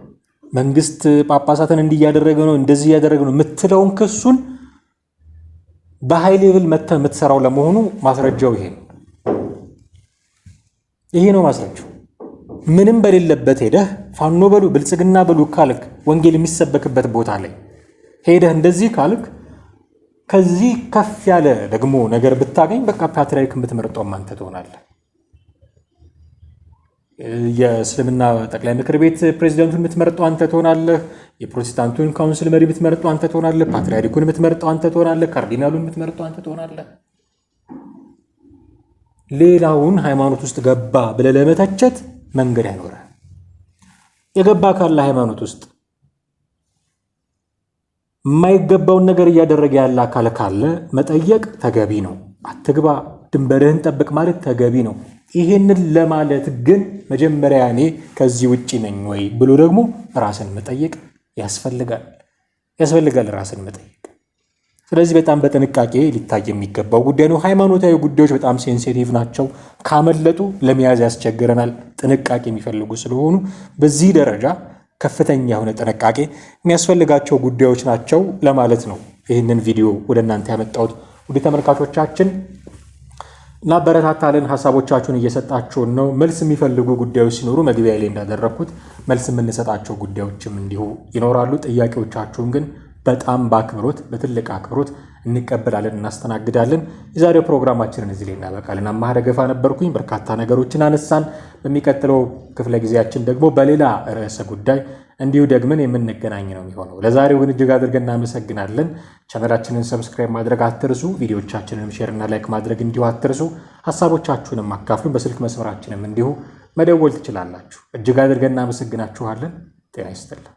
መንግስት ጳጳሳትን እንዲያደረገ ነው እንደዚህ ያደረገ ነው የምትለውን ክሱን በኃይል ሌቭል መተህ የምትሰራው ለመሆኑ ማስረጃው ይሄ ነው ማስረጃው። ምንም በሌለበት ሄደህ ፋኖ በሉ ብልጽግና በሉ ካልክ ወንጌል የሚሰበክበት ቦታ ላይ ሄደህ እንደዚህ ካልክ ከዚህ ከፍ ያለ ደግሞ ነገር ብታገኝ በቃ ፓትርያርክ የምትመርጠው አንተ ትሆናለህ። የእስልምና ጠቅላይ ምክር ቤት ፕሬዚዳንቱን የምትመርጠው አንተ ትሆናለህ። የፕሮቴስታንቱን ካውንስል መሪ የምትመርጠው አንተ ትሆናለህ። ፓትርያርኩን የምትመርጠው አንተ ትሆናለህ። ካርዲናሉን የምትመርጠው አንተ ትሆናለህ። ሌላውን ሃይማኖት ውስጥ ገባ ብለህ ለመተቸት መንገድ አይኖርህ። የገባ ካለ ሃይማኖት ውስጥ የማይገባውን ነገር እያደረገ ያለ አካል ካለ መጠየቅ ተገቢ ነው። አትግባ ድንበርህን ጠብቅ ማለት ተገቢ ነው። ይሄንን ለማለት ግን መጀመሪያ እኔ ከዚህ ውጪ ነኝ ወይ ብሎ ደግሞ ራስን መጠየቅ ያስፈልጋል ራስን መጠየቅ። ስለዚህ በጣም በጥንቃቄ ሊታይ የሚገባው ጉዳይ ነው። ሃይማኖታዊ ጉዳዮች በጣም ሴንሲቲቭ ናቸው። ካመለጡ ለመያዝ ያስቸግረናል። ጥንቃቄ የሚፈልጉ ስለሆኑ በዚህ ደረጃ ከፍተኛ የሆነ ጥንቃቄ የሚያስፈልጋቸው ጉዳዮች ናቸው ለማለት ነው ይህንን ቪዲዮ ወደ እናንተ ያመጣሁት። ወደ ተመልካቾቻችን እናበረታታለን። ሀሳቦቻችሁን እየሰጣችሁን ነው። መልስ የሚፈልጉ ጉዳዮች ሲኖሩ መግቢያ ላይ እንዳደረግኩት መልስ የምንሰጣቸው ጉዳዮችም እንዲሁ ይኖራሉ። ጥያቄዎቻችሁን ግን በጣም በአክብሮት በትልቅ አክብሮት እንቀበላለን፣ እናስተናግዳለን። የዛሬው ፕሮግራማችንን እዚህ ላይ እናበቃለን። አማረ ገፋ ነበርኩኝ። በርካታ ነገሮችን አነሳን። በሚቀጥለው ክፍለ ጊዜያችን ደግሞ በሌላ ርዕሰ ጉዳይ እንዲሁ ደግመን የምንገናኝ ነው የሚሆነው። ለዛሬው ግን እጅግ አድርገን እናመሰግናለን። ቻናላችንን ሰብስክራይብ ማድረግ አትርሱ። ቪዲዮቻችንንም ሼር እና ላይክ ማድረግ እንዲሁ አትርሱ። ሀሳቦቻችሁንም አካፍሉን። በስልክ መስመራችንም እንዲሁ መደወል ትችላላችሁ። እጅግ አድርገን እናመሰግናችኋለን። ጤና ይስጥልን።